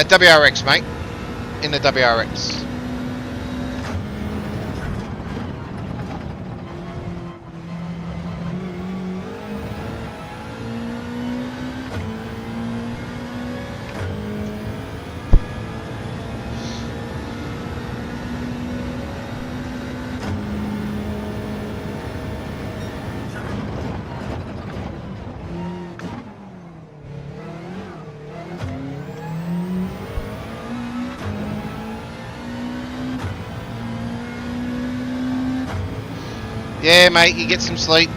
WRX, mate. In the WRX. Yeah, mate, you get some sleep.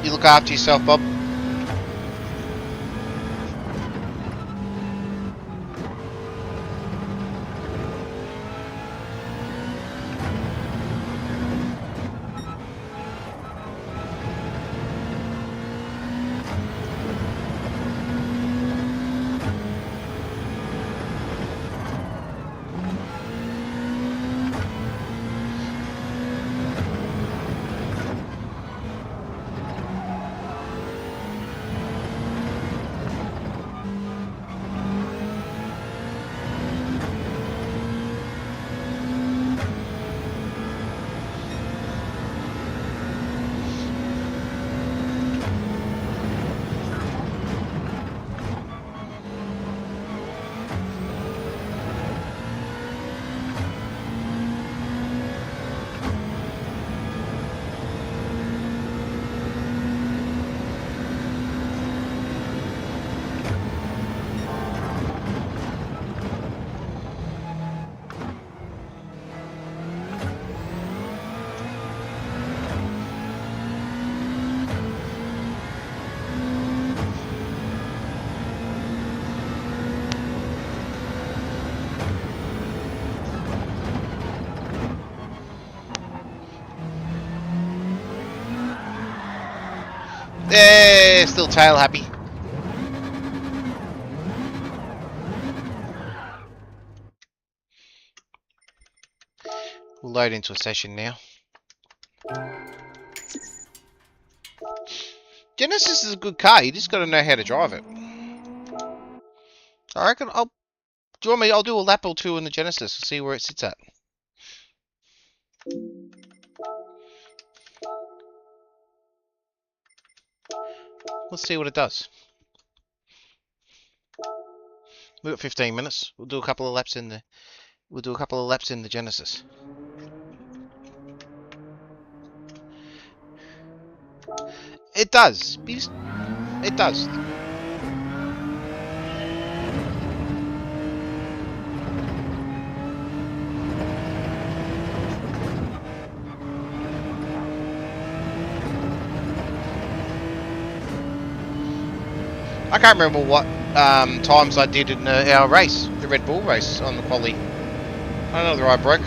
You look after yourself, Bob. Yeah, still tail happy. We'll load into a session now. Genesis is a good car, you just got to know how to drive it. I reckon do you want me? I'll do a lap or two in the Genesis and see where it sits at. Let's see what it does. We've got 15 minutes. We'll do a couple of laps in the. We'll do a couple of laps in the Genesis. It does. It does. I can't remember what times I did in our race, the Red Bull race on the quali. I don't know whether I broke.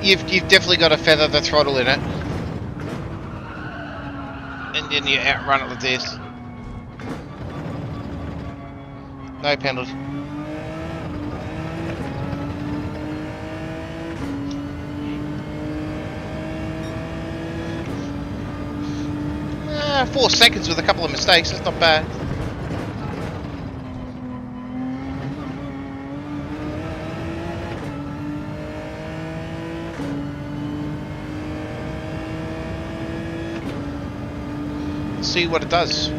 you've definitely got to feather the throttle in it, and then you outrun it with this. No penalty. Ah, 4 seconds with a couple of mistakes. That's not bad. See what it does.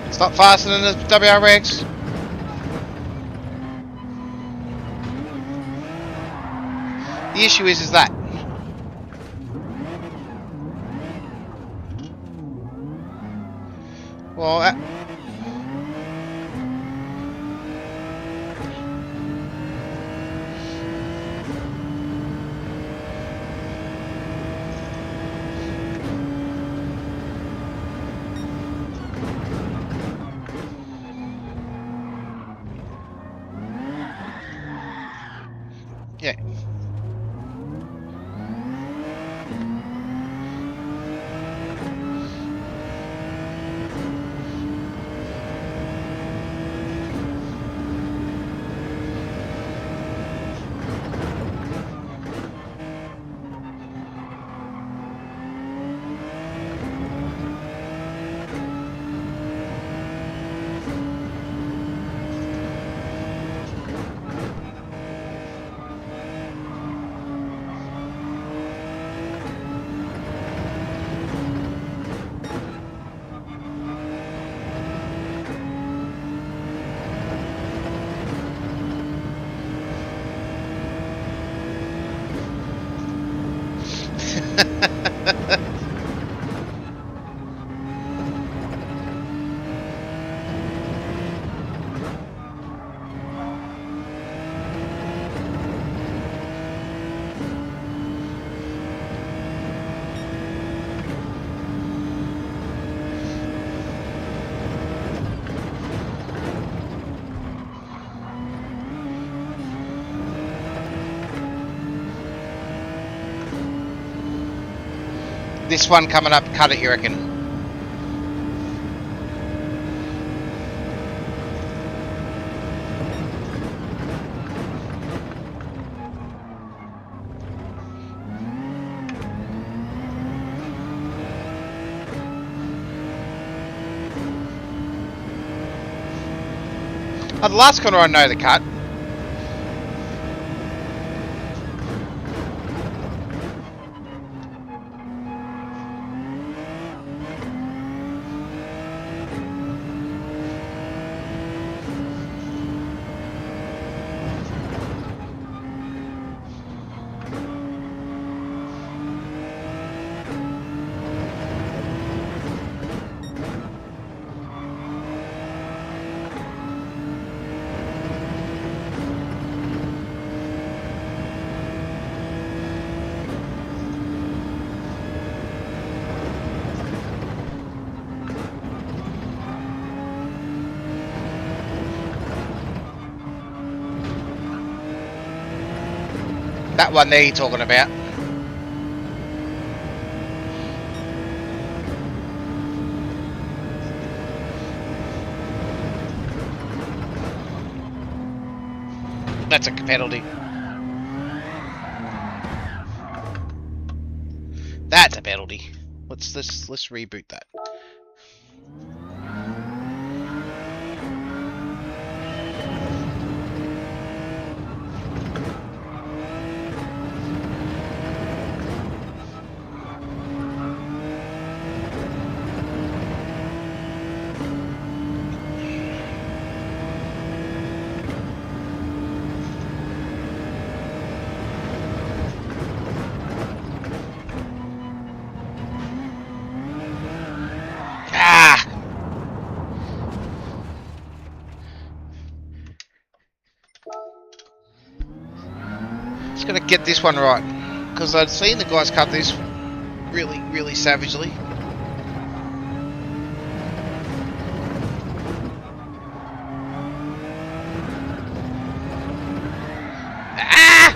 It's not faster than the WRX. The issue is that. Well, yeah. This one coming up, cut it, you reckon? Oh, the last corner I know the cut. That one there you're talking about. That's a penalty. That's a penalty. Let's reboot that. Ah! Just gonna get this one right, because I'd seen the guys cut this really savagely. Ah!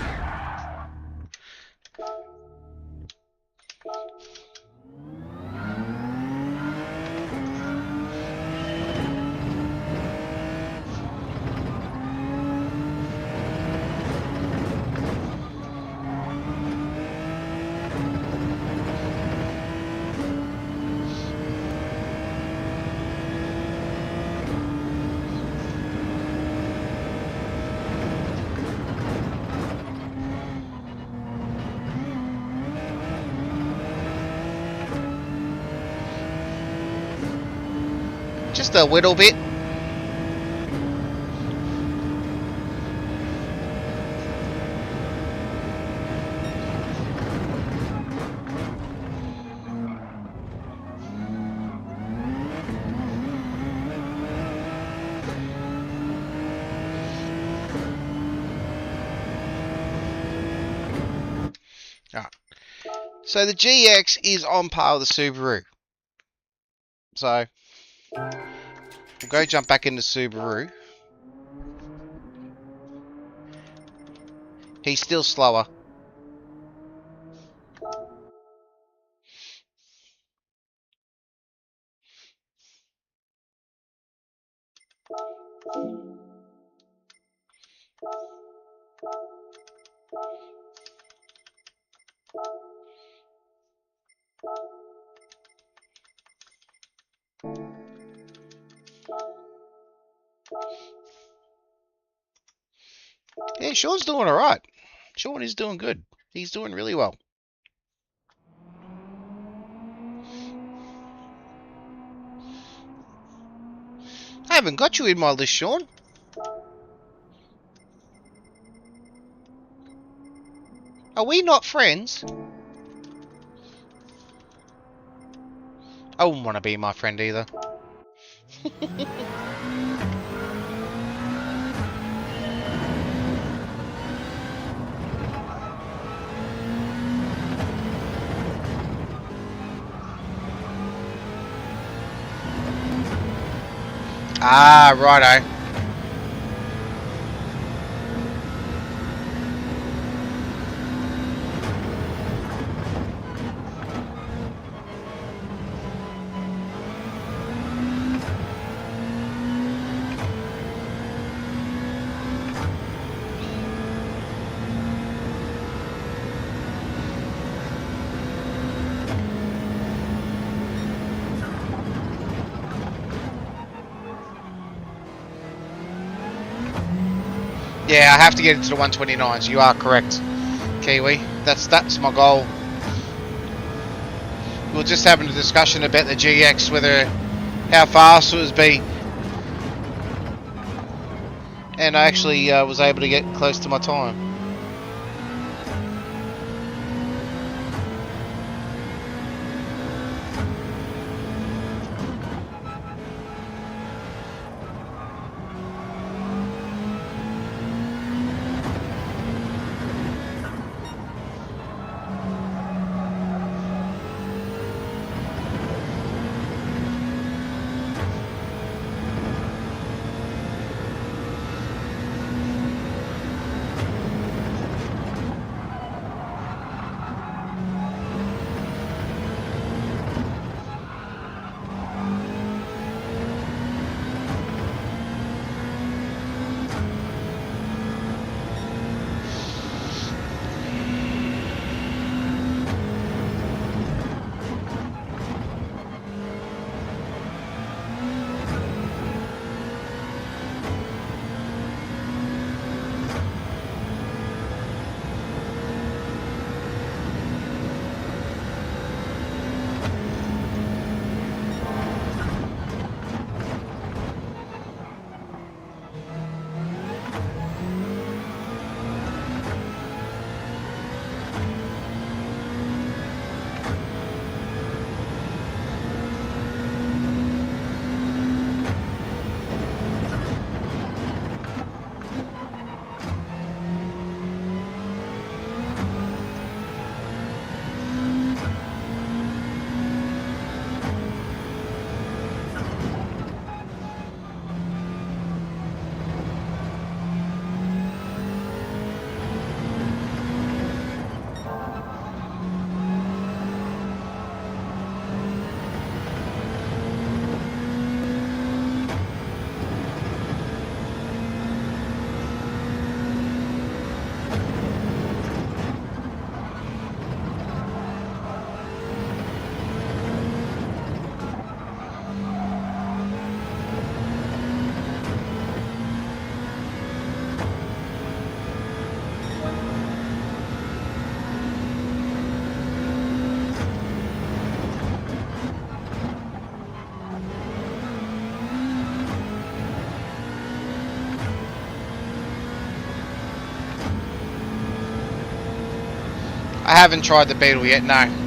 Just a little bit. Alright. So the GX is on par with the Subaru. So we'll go jump back into Subaru. He's still slower. Yeah, Sean's doing alright. Sean is doing good. He's doing really well. I haven't got you in my list, Sean. Are we not friends? I wouldn't want to be my friend either. Ah, righto. Yeah, I have to get into the 129s. You are correct, Kiwi. That's my goal. We were just having a discussion about the GX, whether how fast it was be, and I actually was able to get close to my time. I haven't tried the Beetle yet, no.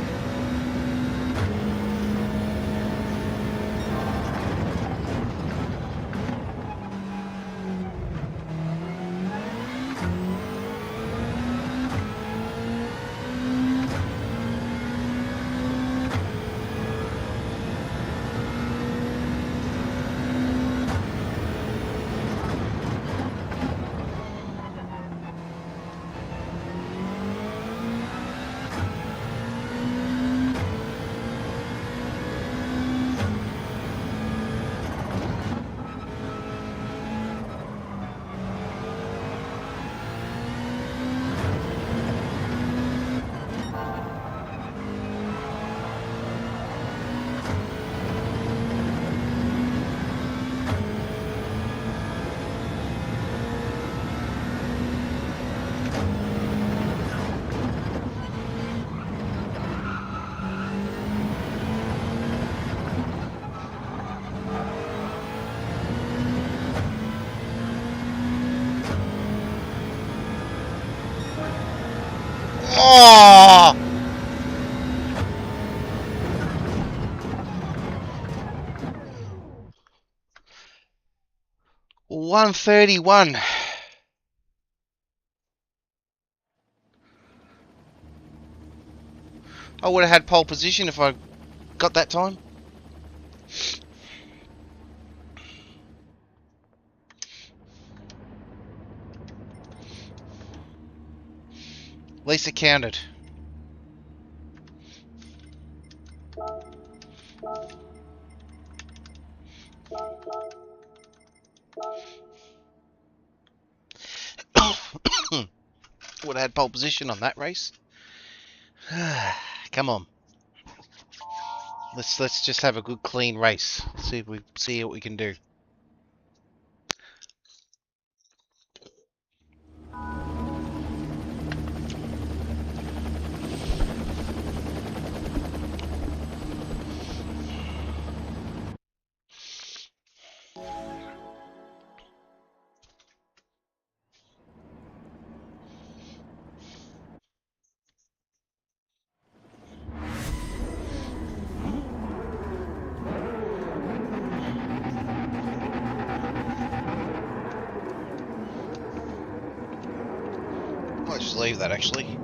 Oh! 131. I would have had pole position if I got that time. At least it counted. Would have had pole position on that race. Come on. Let's just have a good clean race. See what we can do. I'll just leave that actually.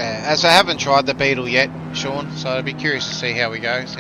As I haven't tried the Beetle yet, Sean, so I'd be curious to see how it goes.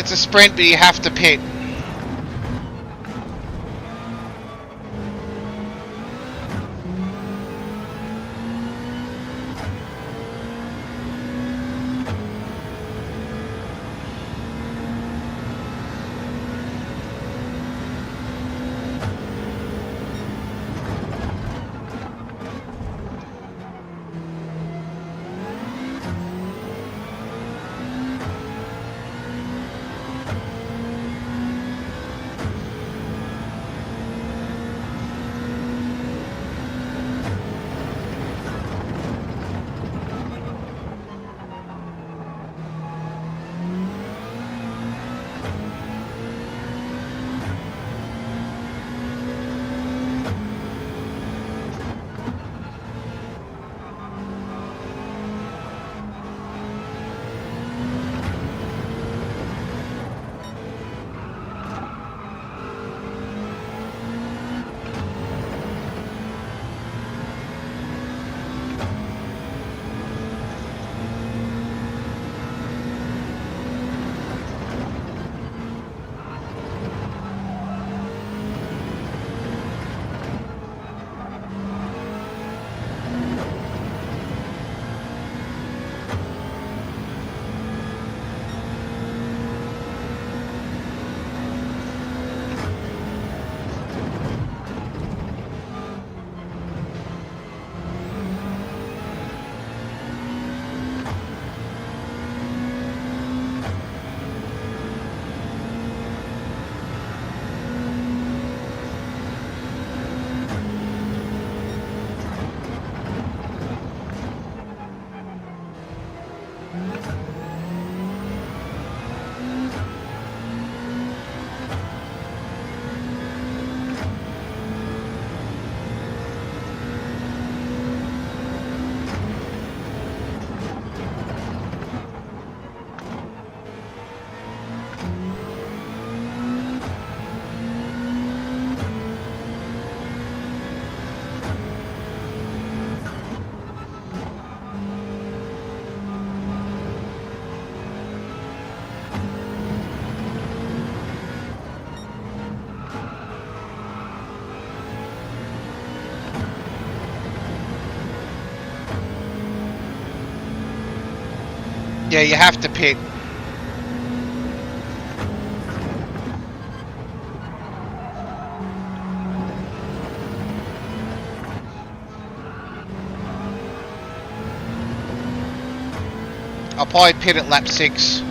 It's a sprint, but you have to pit. Yeah, you have to pit. I'll probably pit at lap 6.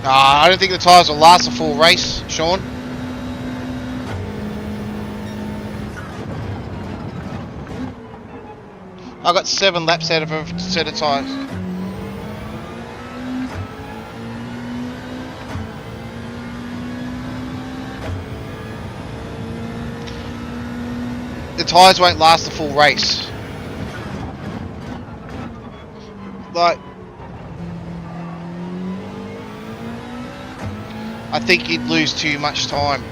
I don't think the tyres will last a full race, Sean. I got 7 laps out of a set of tyres. The tyres won't last the full race. Like, I think you'd lose too much time.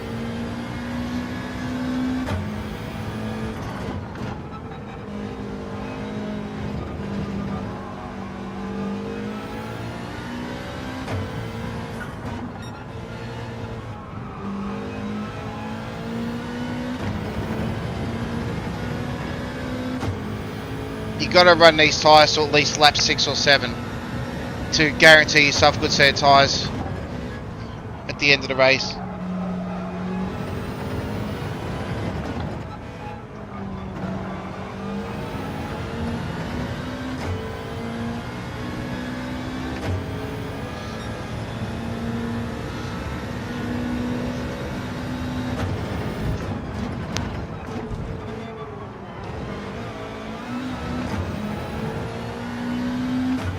You got to run these tyres to at least lap 6 or 7 to guarantee yourself good set of tyres at the end of the race.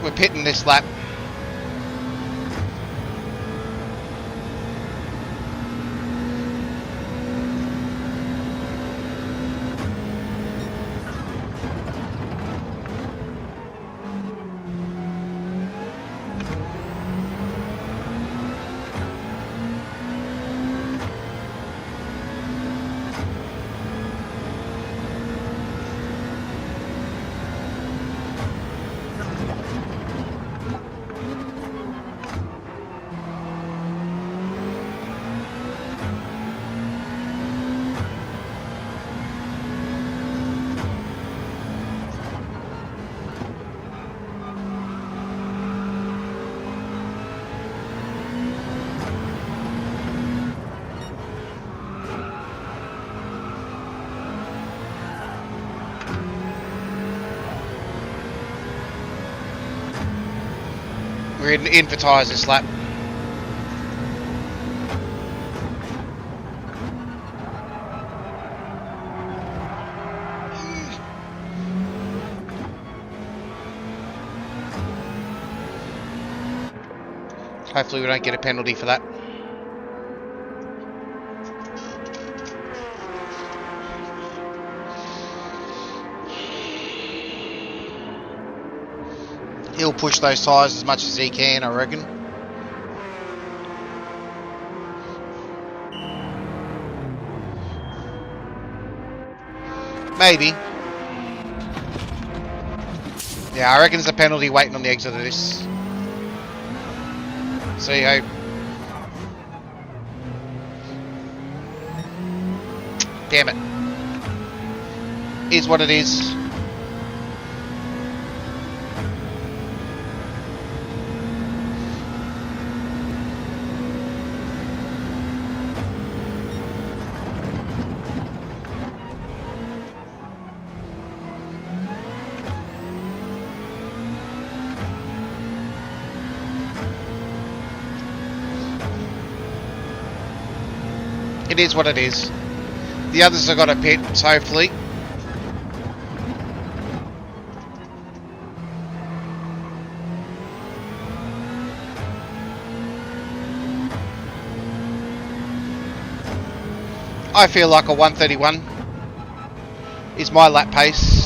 We're pitting this lap. We're in for tyres this lap. Hopefully we don't get a penalty for that. He'll push those tyres as much as he can, I reckon. Maybe. Yeah, I reckon there's a penalty waiting on the exit of this. See how... Damn it. Is what it is. It is what it is. The others have got a pit, so hopefully. I feel like a 131 is my lap pace.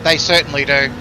They certainly do.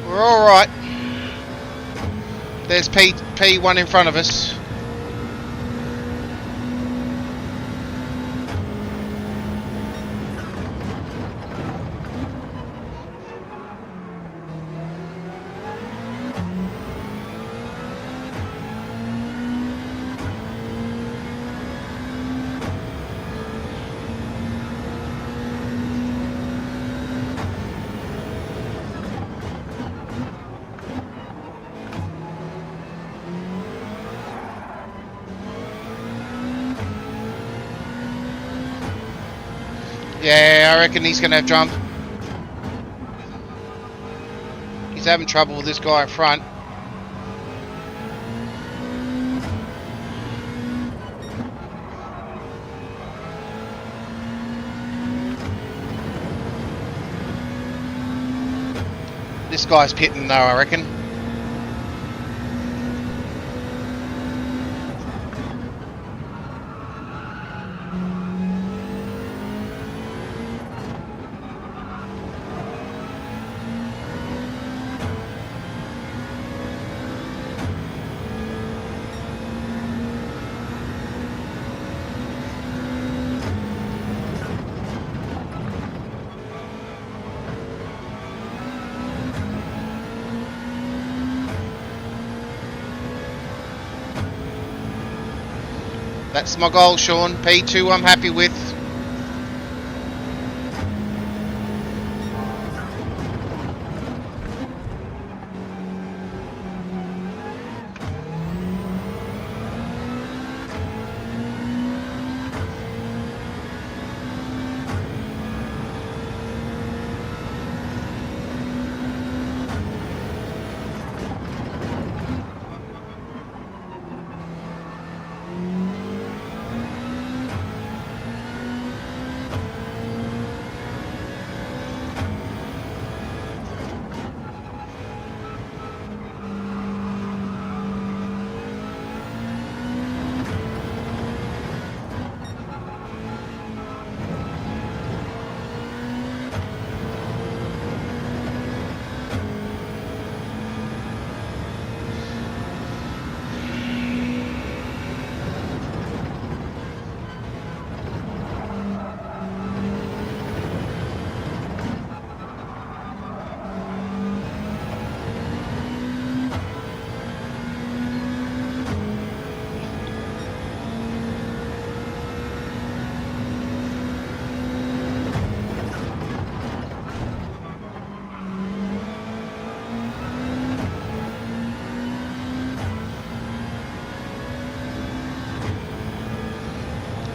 We're all right. There's P1 in front of us. Yeah, I reckon he's going to have jump. He's having trouble with this guy in front. This guy's pitting though, I reckon. That's my goal, Sean. P2 I'm happy with.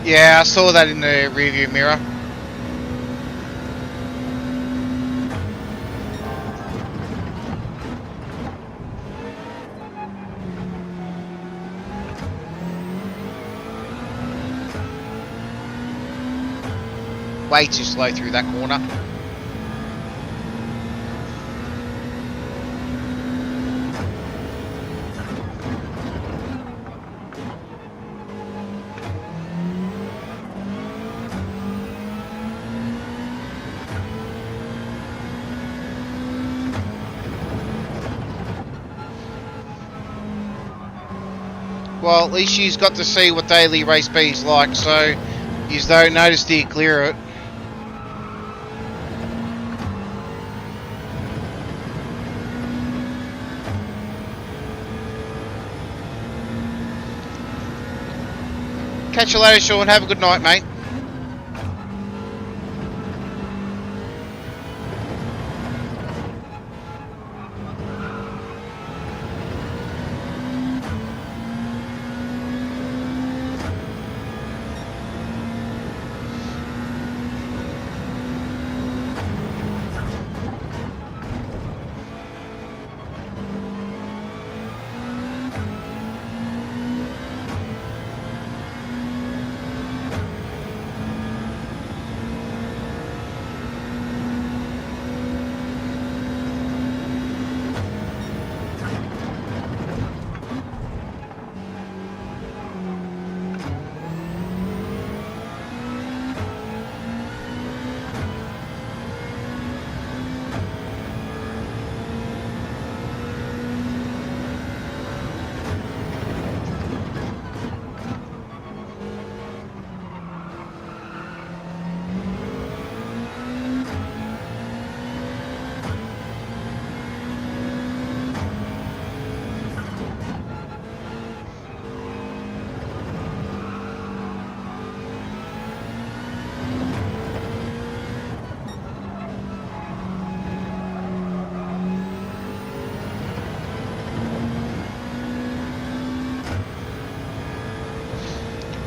Yeah, I saw that in the rearview mirror. Way too slow through that corner. Well, at least she's got to see what daily race B's like, so you don't notice the clear it. Catch you later, Sean. Have a good night, mate.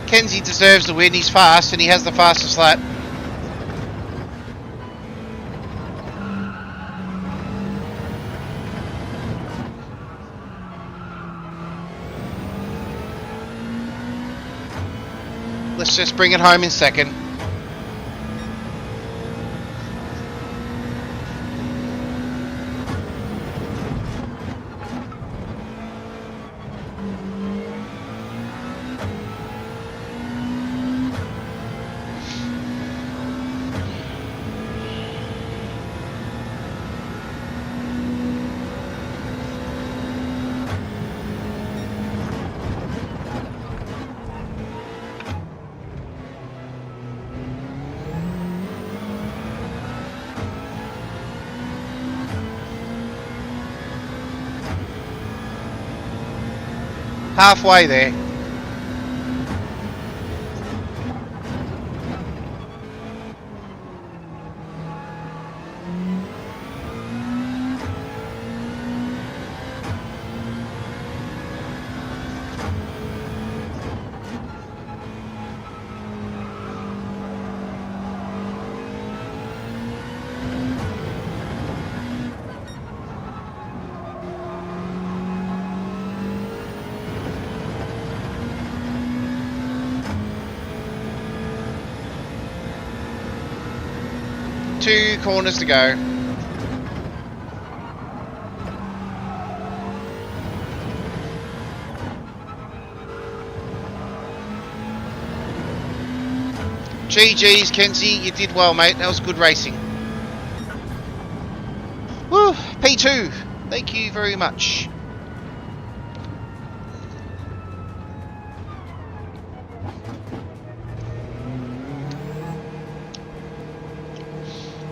Kenzie deserves the win. He's fast and he has the fastest lap. Let's just bring it home in second. Halfway there. Two corners to go. GG's, Kenzie. You did well, mate. That was good racing. Woo! P2. Thank you very much.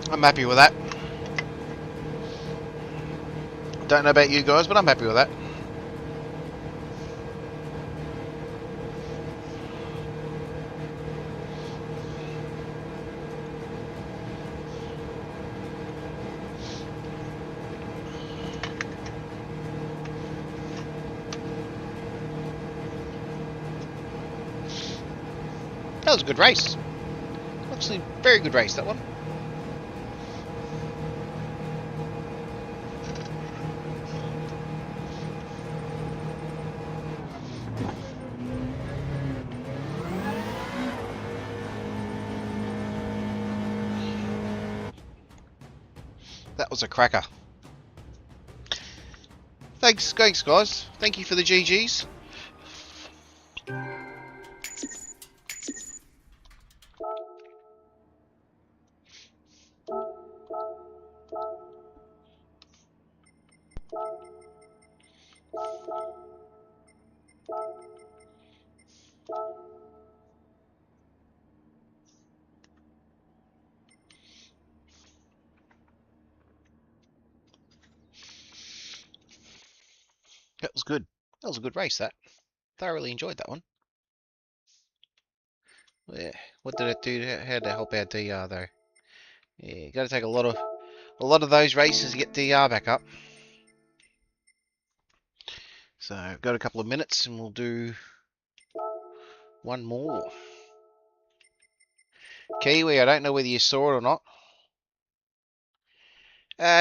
I'm happy with that. Don't know about you guys, but I'm happy with that. That was a good race. Actually, very good race, that one. That was a cracker. Thanks guys. Thank you for the GGs. That was good. That was a good race, that. Thoroughly enjoyed that one. Yeah. What did it do? How did it help our DR though? Yeah, got to take a lot of those races to get DR back up. So I've got a couple of minutes and we'll do one more. Kiwi, I don't know whether you saw it or not.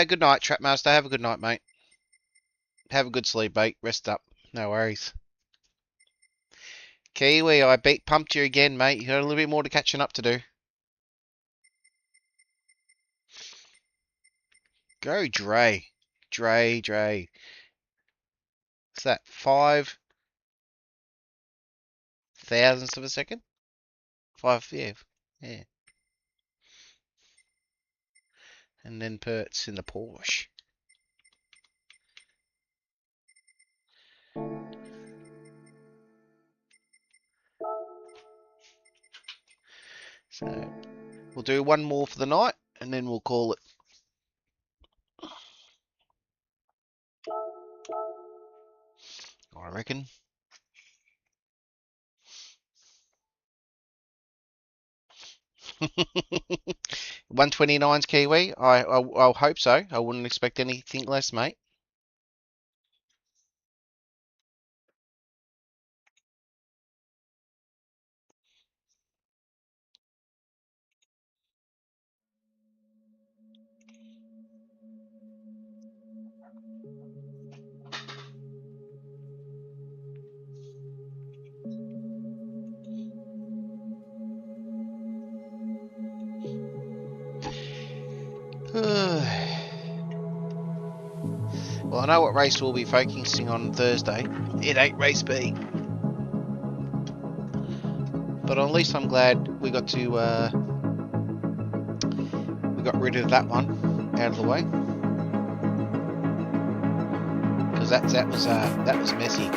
Good night, Trapmaster. Have a good night, mate. Have a good sleep, mate. Rest up. No worries. Kiwi, I pumped you again, mate. You got a little bit more to catching up to do. Go Dre. Dre. What's that? 5 thousandths of a second? 5, yeah. And then Pert's in the Porsche. So we'll do one more for the night and then we'll call it. I reckon. 129's Kiwi. I'll hope so. I wouldn't expect anything less, mate. Well, I know what race we'll be focusing on Thursday. It ain't race B. But at least I'm glad we got to we got rid of that one out of the way. Because that was messy.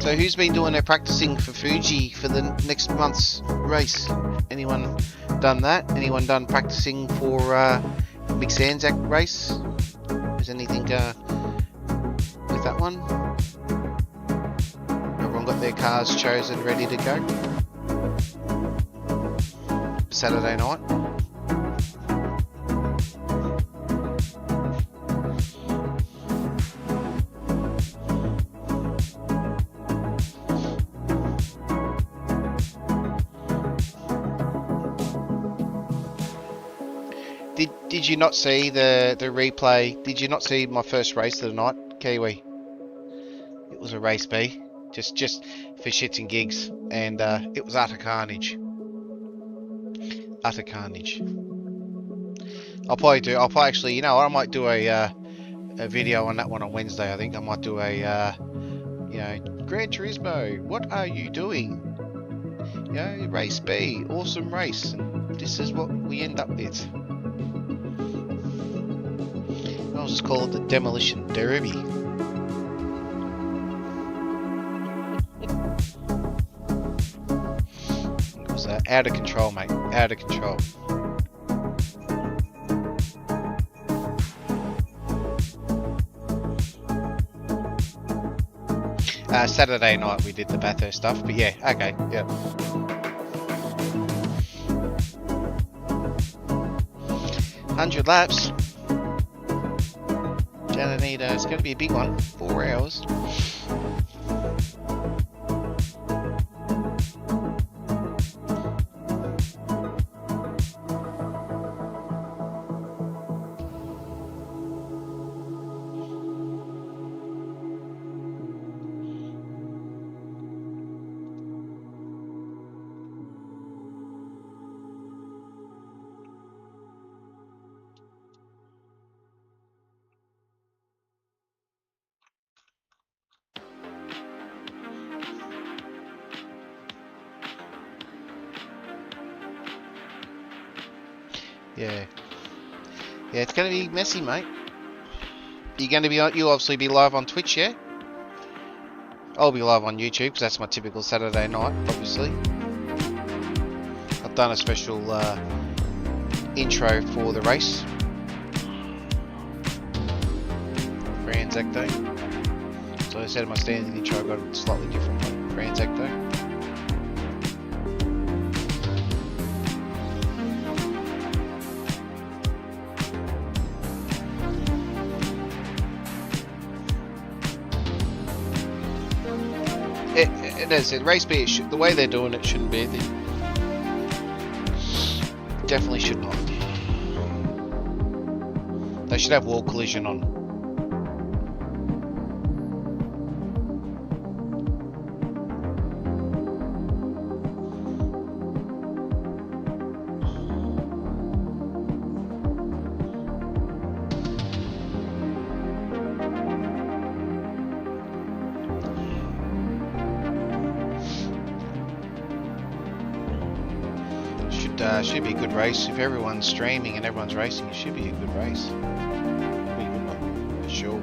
So who's been doing their practicing for Fuji for the next month's race? Anyone done that? Anyone done practicing for Big Sanzac race? Is anything with with that one. Everyone got their cars chosen, ready to go. Saturday night. Did you not see the replay? Did you not see my first race of the night, Kiwi? It was a race B, just for shits and gigs, and it was utter carnage. Utter carnage. I'll probably actually, you know what, I might do a video on that one on Wednesday. I think I might do a you know, Gran Turismo, what are you doing? You know, race B, awesome race, and this is what we end up with. I'll just call it the Demolition Derby. It was out of control, mate. Out of control. Saturday night we did the Bathurst stuff, but yeah, okay, yeah. $100 laps. Janita, it's going to be a big one. 4 hours. Yeah. Yeah, it's going to be messy, mate. You're going to be on, you'll obviously be live on Twitch, yeah? I'll be live on YouTube, because that's my typical Saturday night, obviously. I've done a special intro for the race. For Anzac Day. So instead of my standard intro, I got a slightly different one for Anzac Day. As I said, race B, the way they're doing it shouldn't be. They definitely should not. They should have wall collision on. Should be a good race. If everyone's streaming and everyone's racing, it should be a good race. Should be a good one, for sure.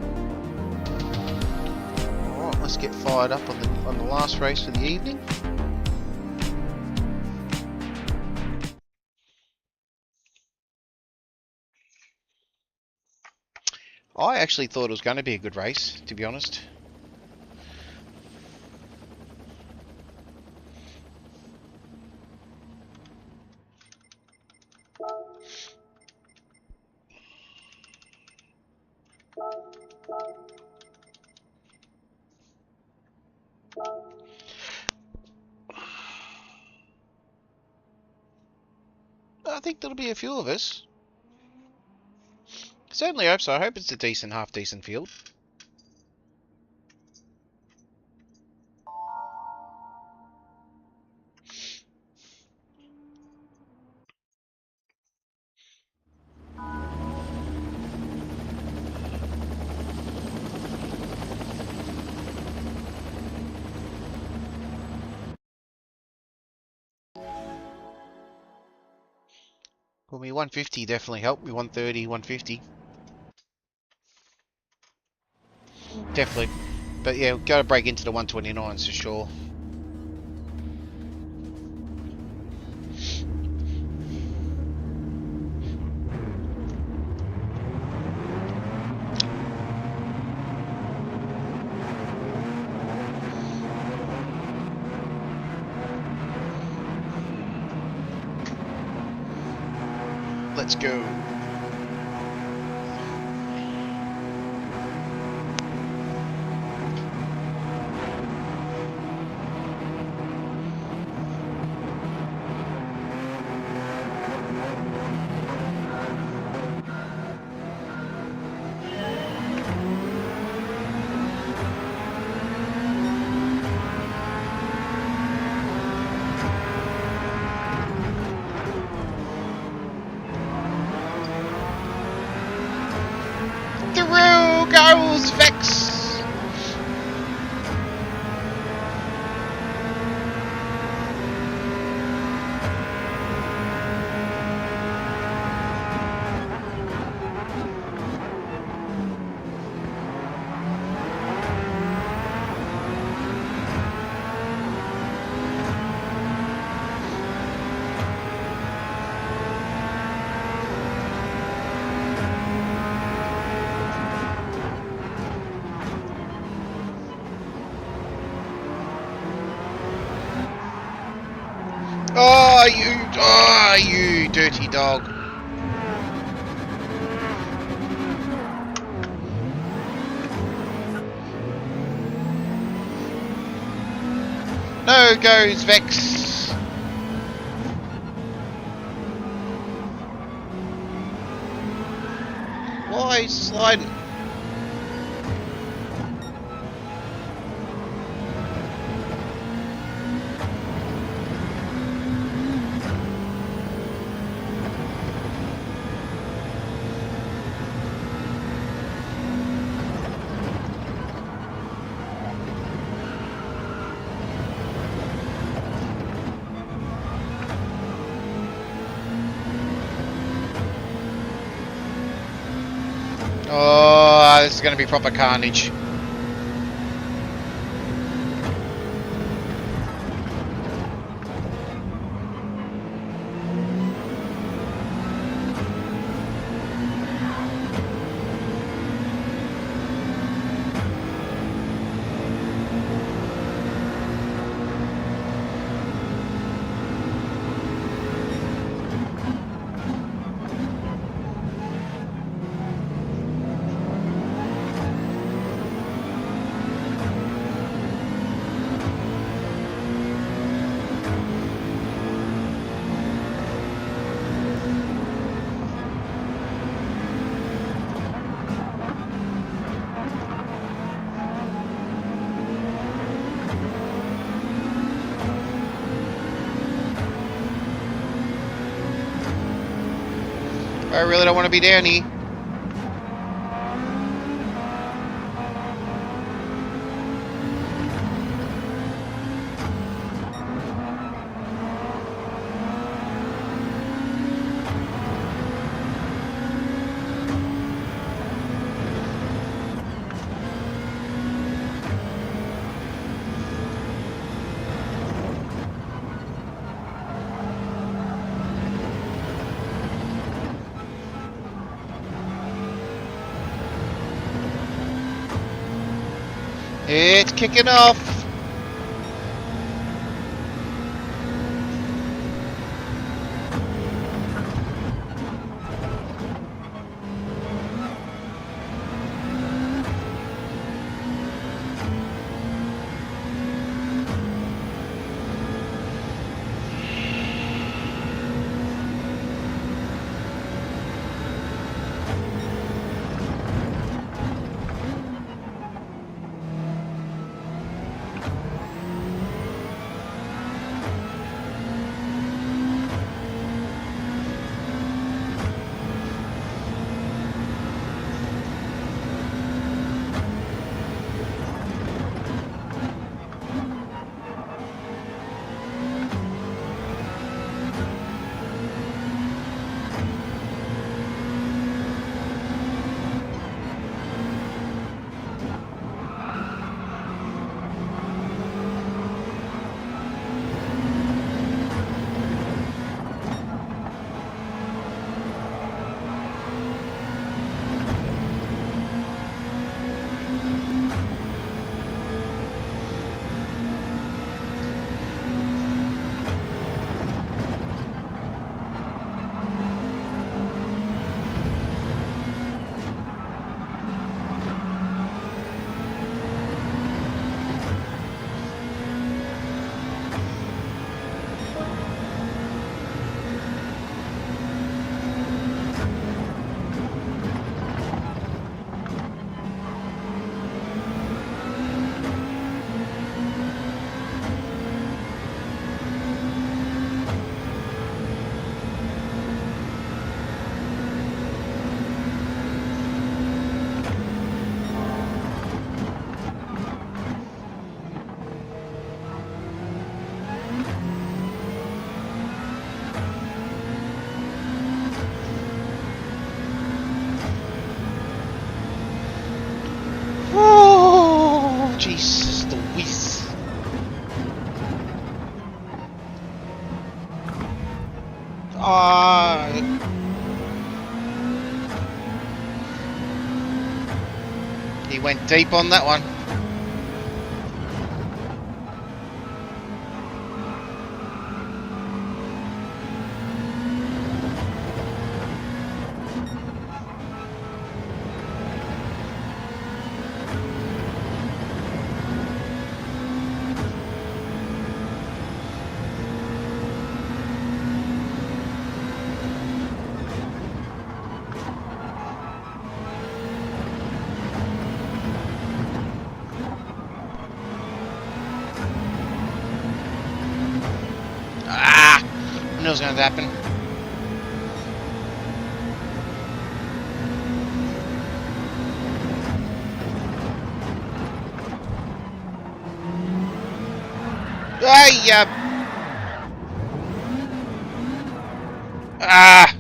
Alright, let's get fired up on the last race of the evening. I actually thought it was going to be a good race, to be honest. I think there'll be a few of us. Certainly hope so. I hope it's a decent, half-decent field. Well, me 150 definitely helped. Me 130, 150. Definitely. But yeah, we've got to break into the 129s for sure. Let's go. Through goes Vex. Oh, you dirty dog. No goes Vex. Why slide? Oh, this is going to be proper carnage. I really don't want to be down here. It's kicking off. Jesus, the whiz. Oh. He went deep on that one. Ah! I knew it was going to happen. Hey, ah!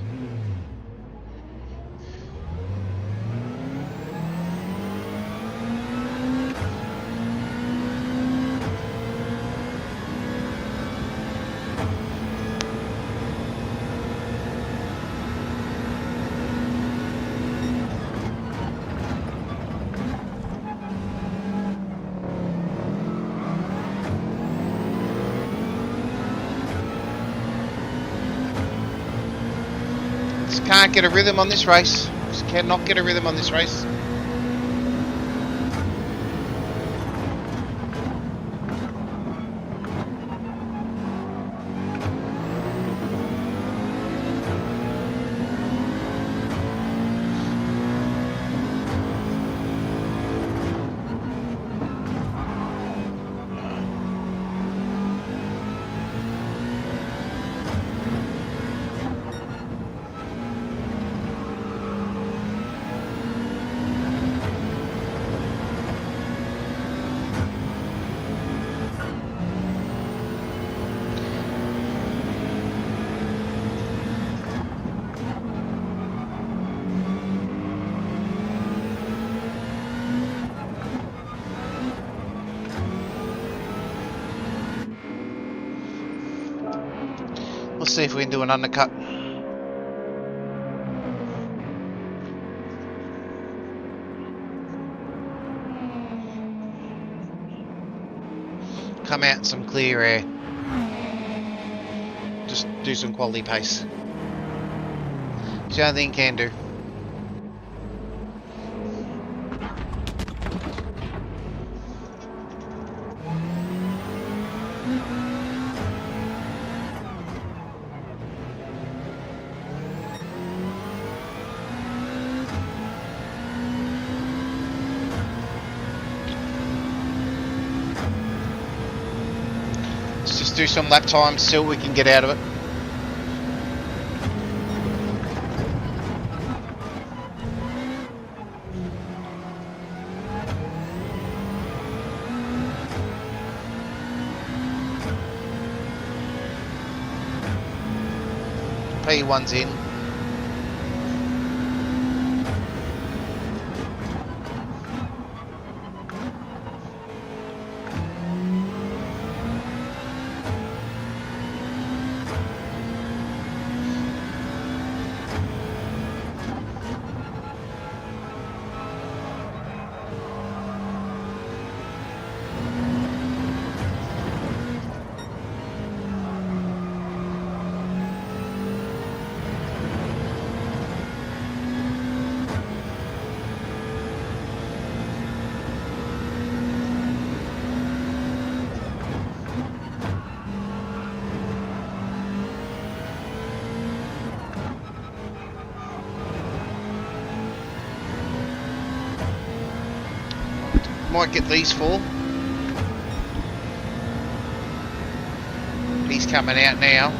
Just can't get a rhythm on this race. Just cannot get a rhythm on this race. Let's see if we can do an undercut. Come out in some clear air. Just do some quality pace. It's the only thing you can do. Let's just do some lap times, see what we can get out of it. P1's in. Might get these four. He's coming out now.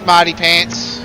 Smarty pants.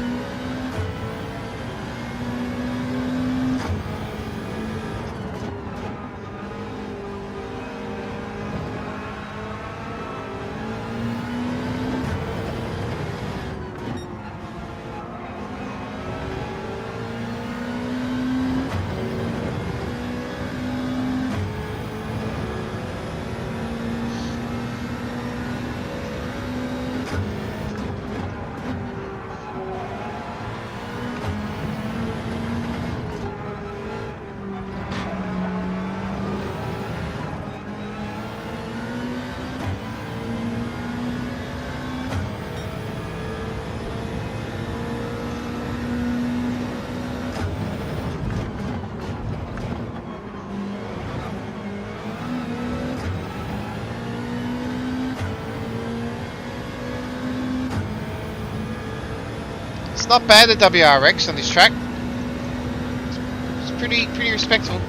It's not bad, the WRX on this track. It's pretty respectable.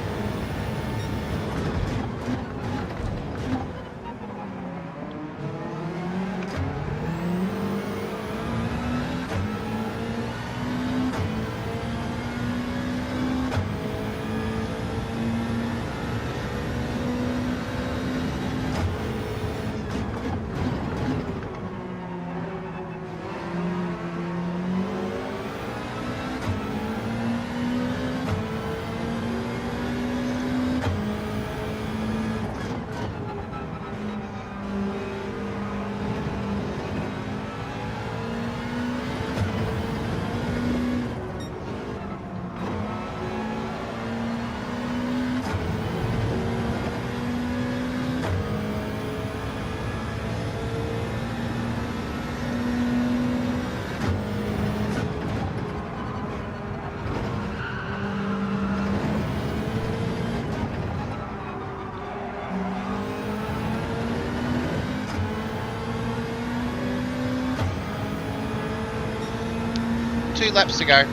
Two laps to go.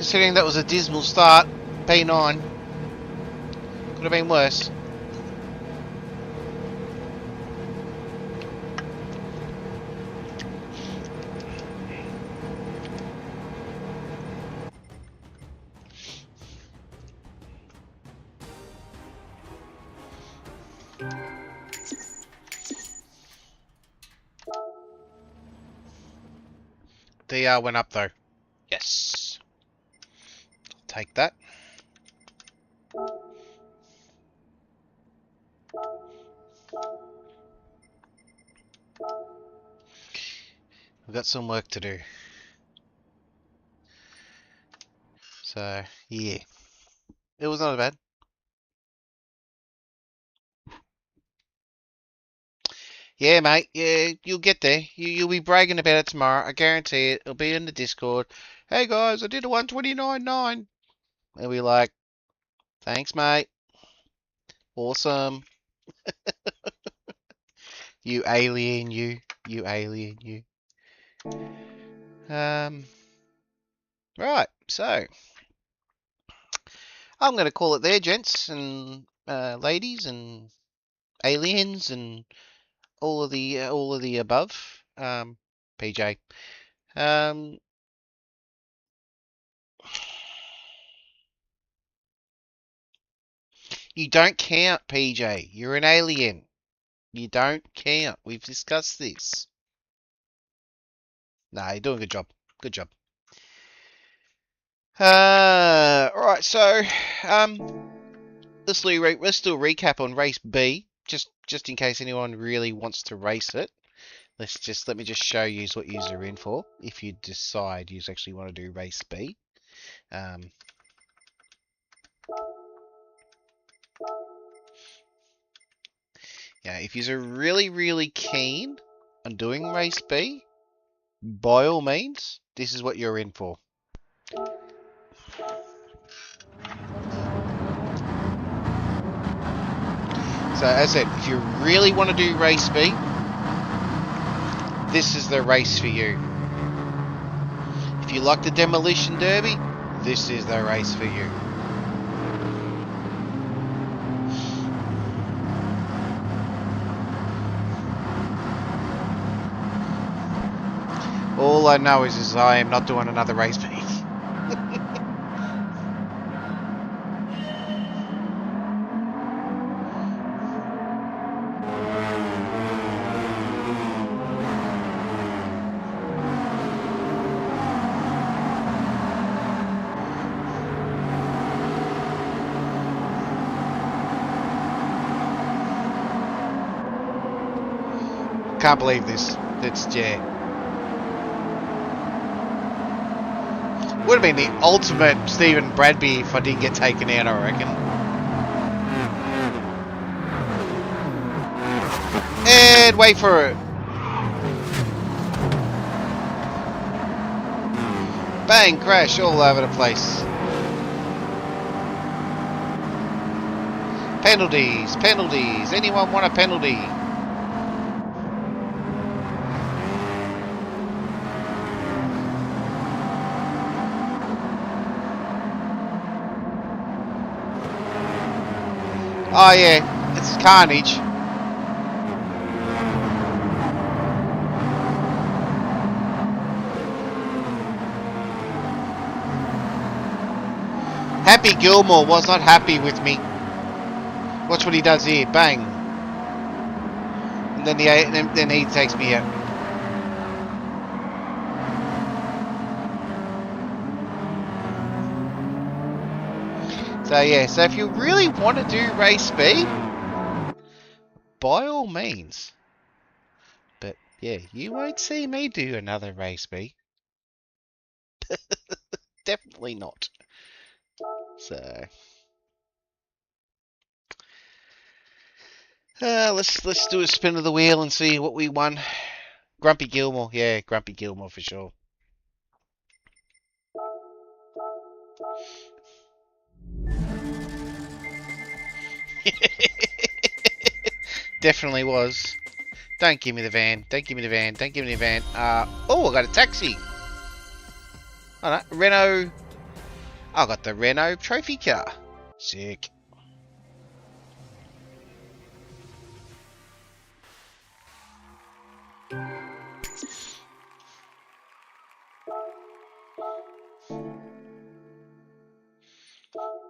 Considering that was a dismal start, P9. Could have been worse. DR went up though. Yes. I'll take that. We've got some work to do. So, yeah. It was not bad. Yeah, mate. Yeah, you'll get there. You'll be bragging about it tomorrow. I guarantee it. It'll be in the Discord. Hey guys, I did a 129.9. And we like, thanks, mate. Awesome. You alien, you. You alien, you. Right. So, I'm going to call it there, gents and ladies and aliens and all of the above. PJ. You don't count, PJ. You're an alien. You don't count. We've discussed this. Nah, you're doing a good job. Good job. Alright, so let's do a recap on race B, just in case anyone really wants to race it. Let me just show you what you're in for if you decide you actually want to do race B. Yeah, if you're really keen on doing race B, by all means, this is what you're in for. So as I said, if you really want to do race B, this is the race for you. If you like the Demolition Derby, this is the race for you. All I know is I am not doing another race B. Can't believe this. It's yeah. Would have been the ultimate Stephen Bradby if I didn't get taken out, I reckon. And wait for it. Bang, crash all over the place. Penalties, penalties. Anyone want a penalty? Oh yeah, it's carnage. Happy Gilmore was not happy with me. Watch what he does here, bang. And then he takes me out. So yeah, so if you really want to do race B, by all means. But yeah, you won't see me do another race B. Definitely not. So let's do a spin of the wheel and see what we won. Grumpy Gilmore, yeah, Grumpy Gilmore for sure. Definitely was. Don't give me the van. Don't give me the van. Don't give me the van. Oh, I got a taxi. Oh, no. I got the Renault trophy car. Sick.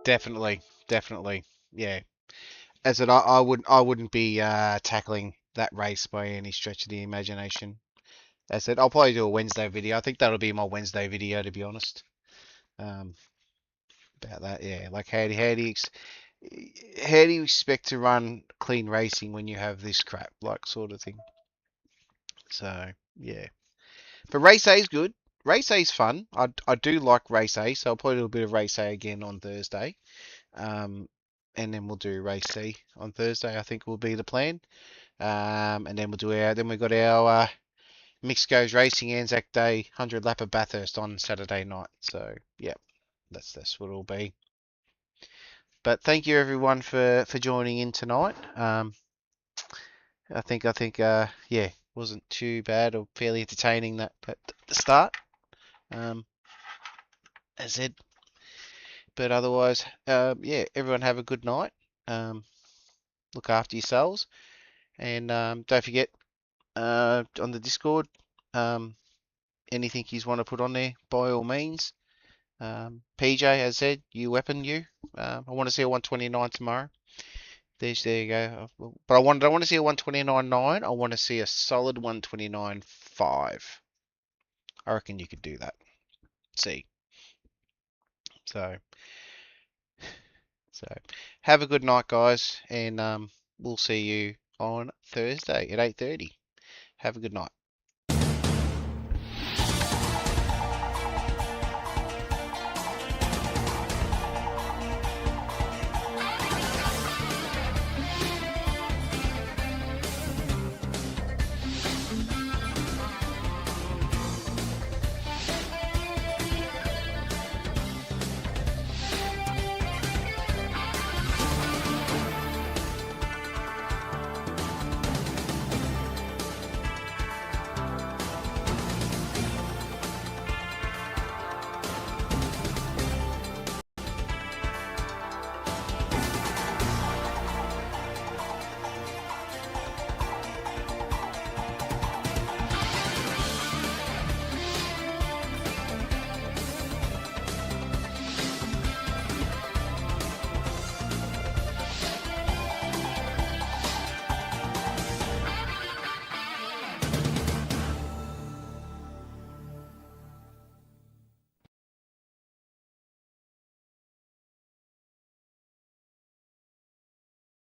Definitely, definitely. Yeah. As it, I wouldn't be tackling that race by any stretch of the imagination. As I said, I'll probably do a Wednesday video. I think that'll be my Wednesday video, to be honest. Um, about that, yeah. Like, how do you expect to run clean racing when you have this crap, like, sort of thing? So, yeah. But race A is good. Race A is fun. I do like race A, so I'll probably do a bit of race A again on Thursday. And then we'll do race C on Thursday. I think will be the plan. And then we've got our Mixed Goes Racing Anzac Day 100 lap of Bathurst on Saturday night. So yeah, that's what it'll be. But thank you everyone for joining in tonight. I think yeah, wasn't too bad or fairly entertaining that at the start. Um, as said, but otherwise, yeah, everyone have a good night. Look after yourselves, and don't forget on the Discord, anything you want to put on there, by all means. PJ has said, you weapon you. I want to see a 129 tomorrow. There you go. But I don't want to see a 129.9. I want to see a solid 129.5. I reckon you could do that. See. So, so have a good night, guys, and we'll see you on Thursday at 8:30. Have a good night.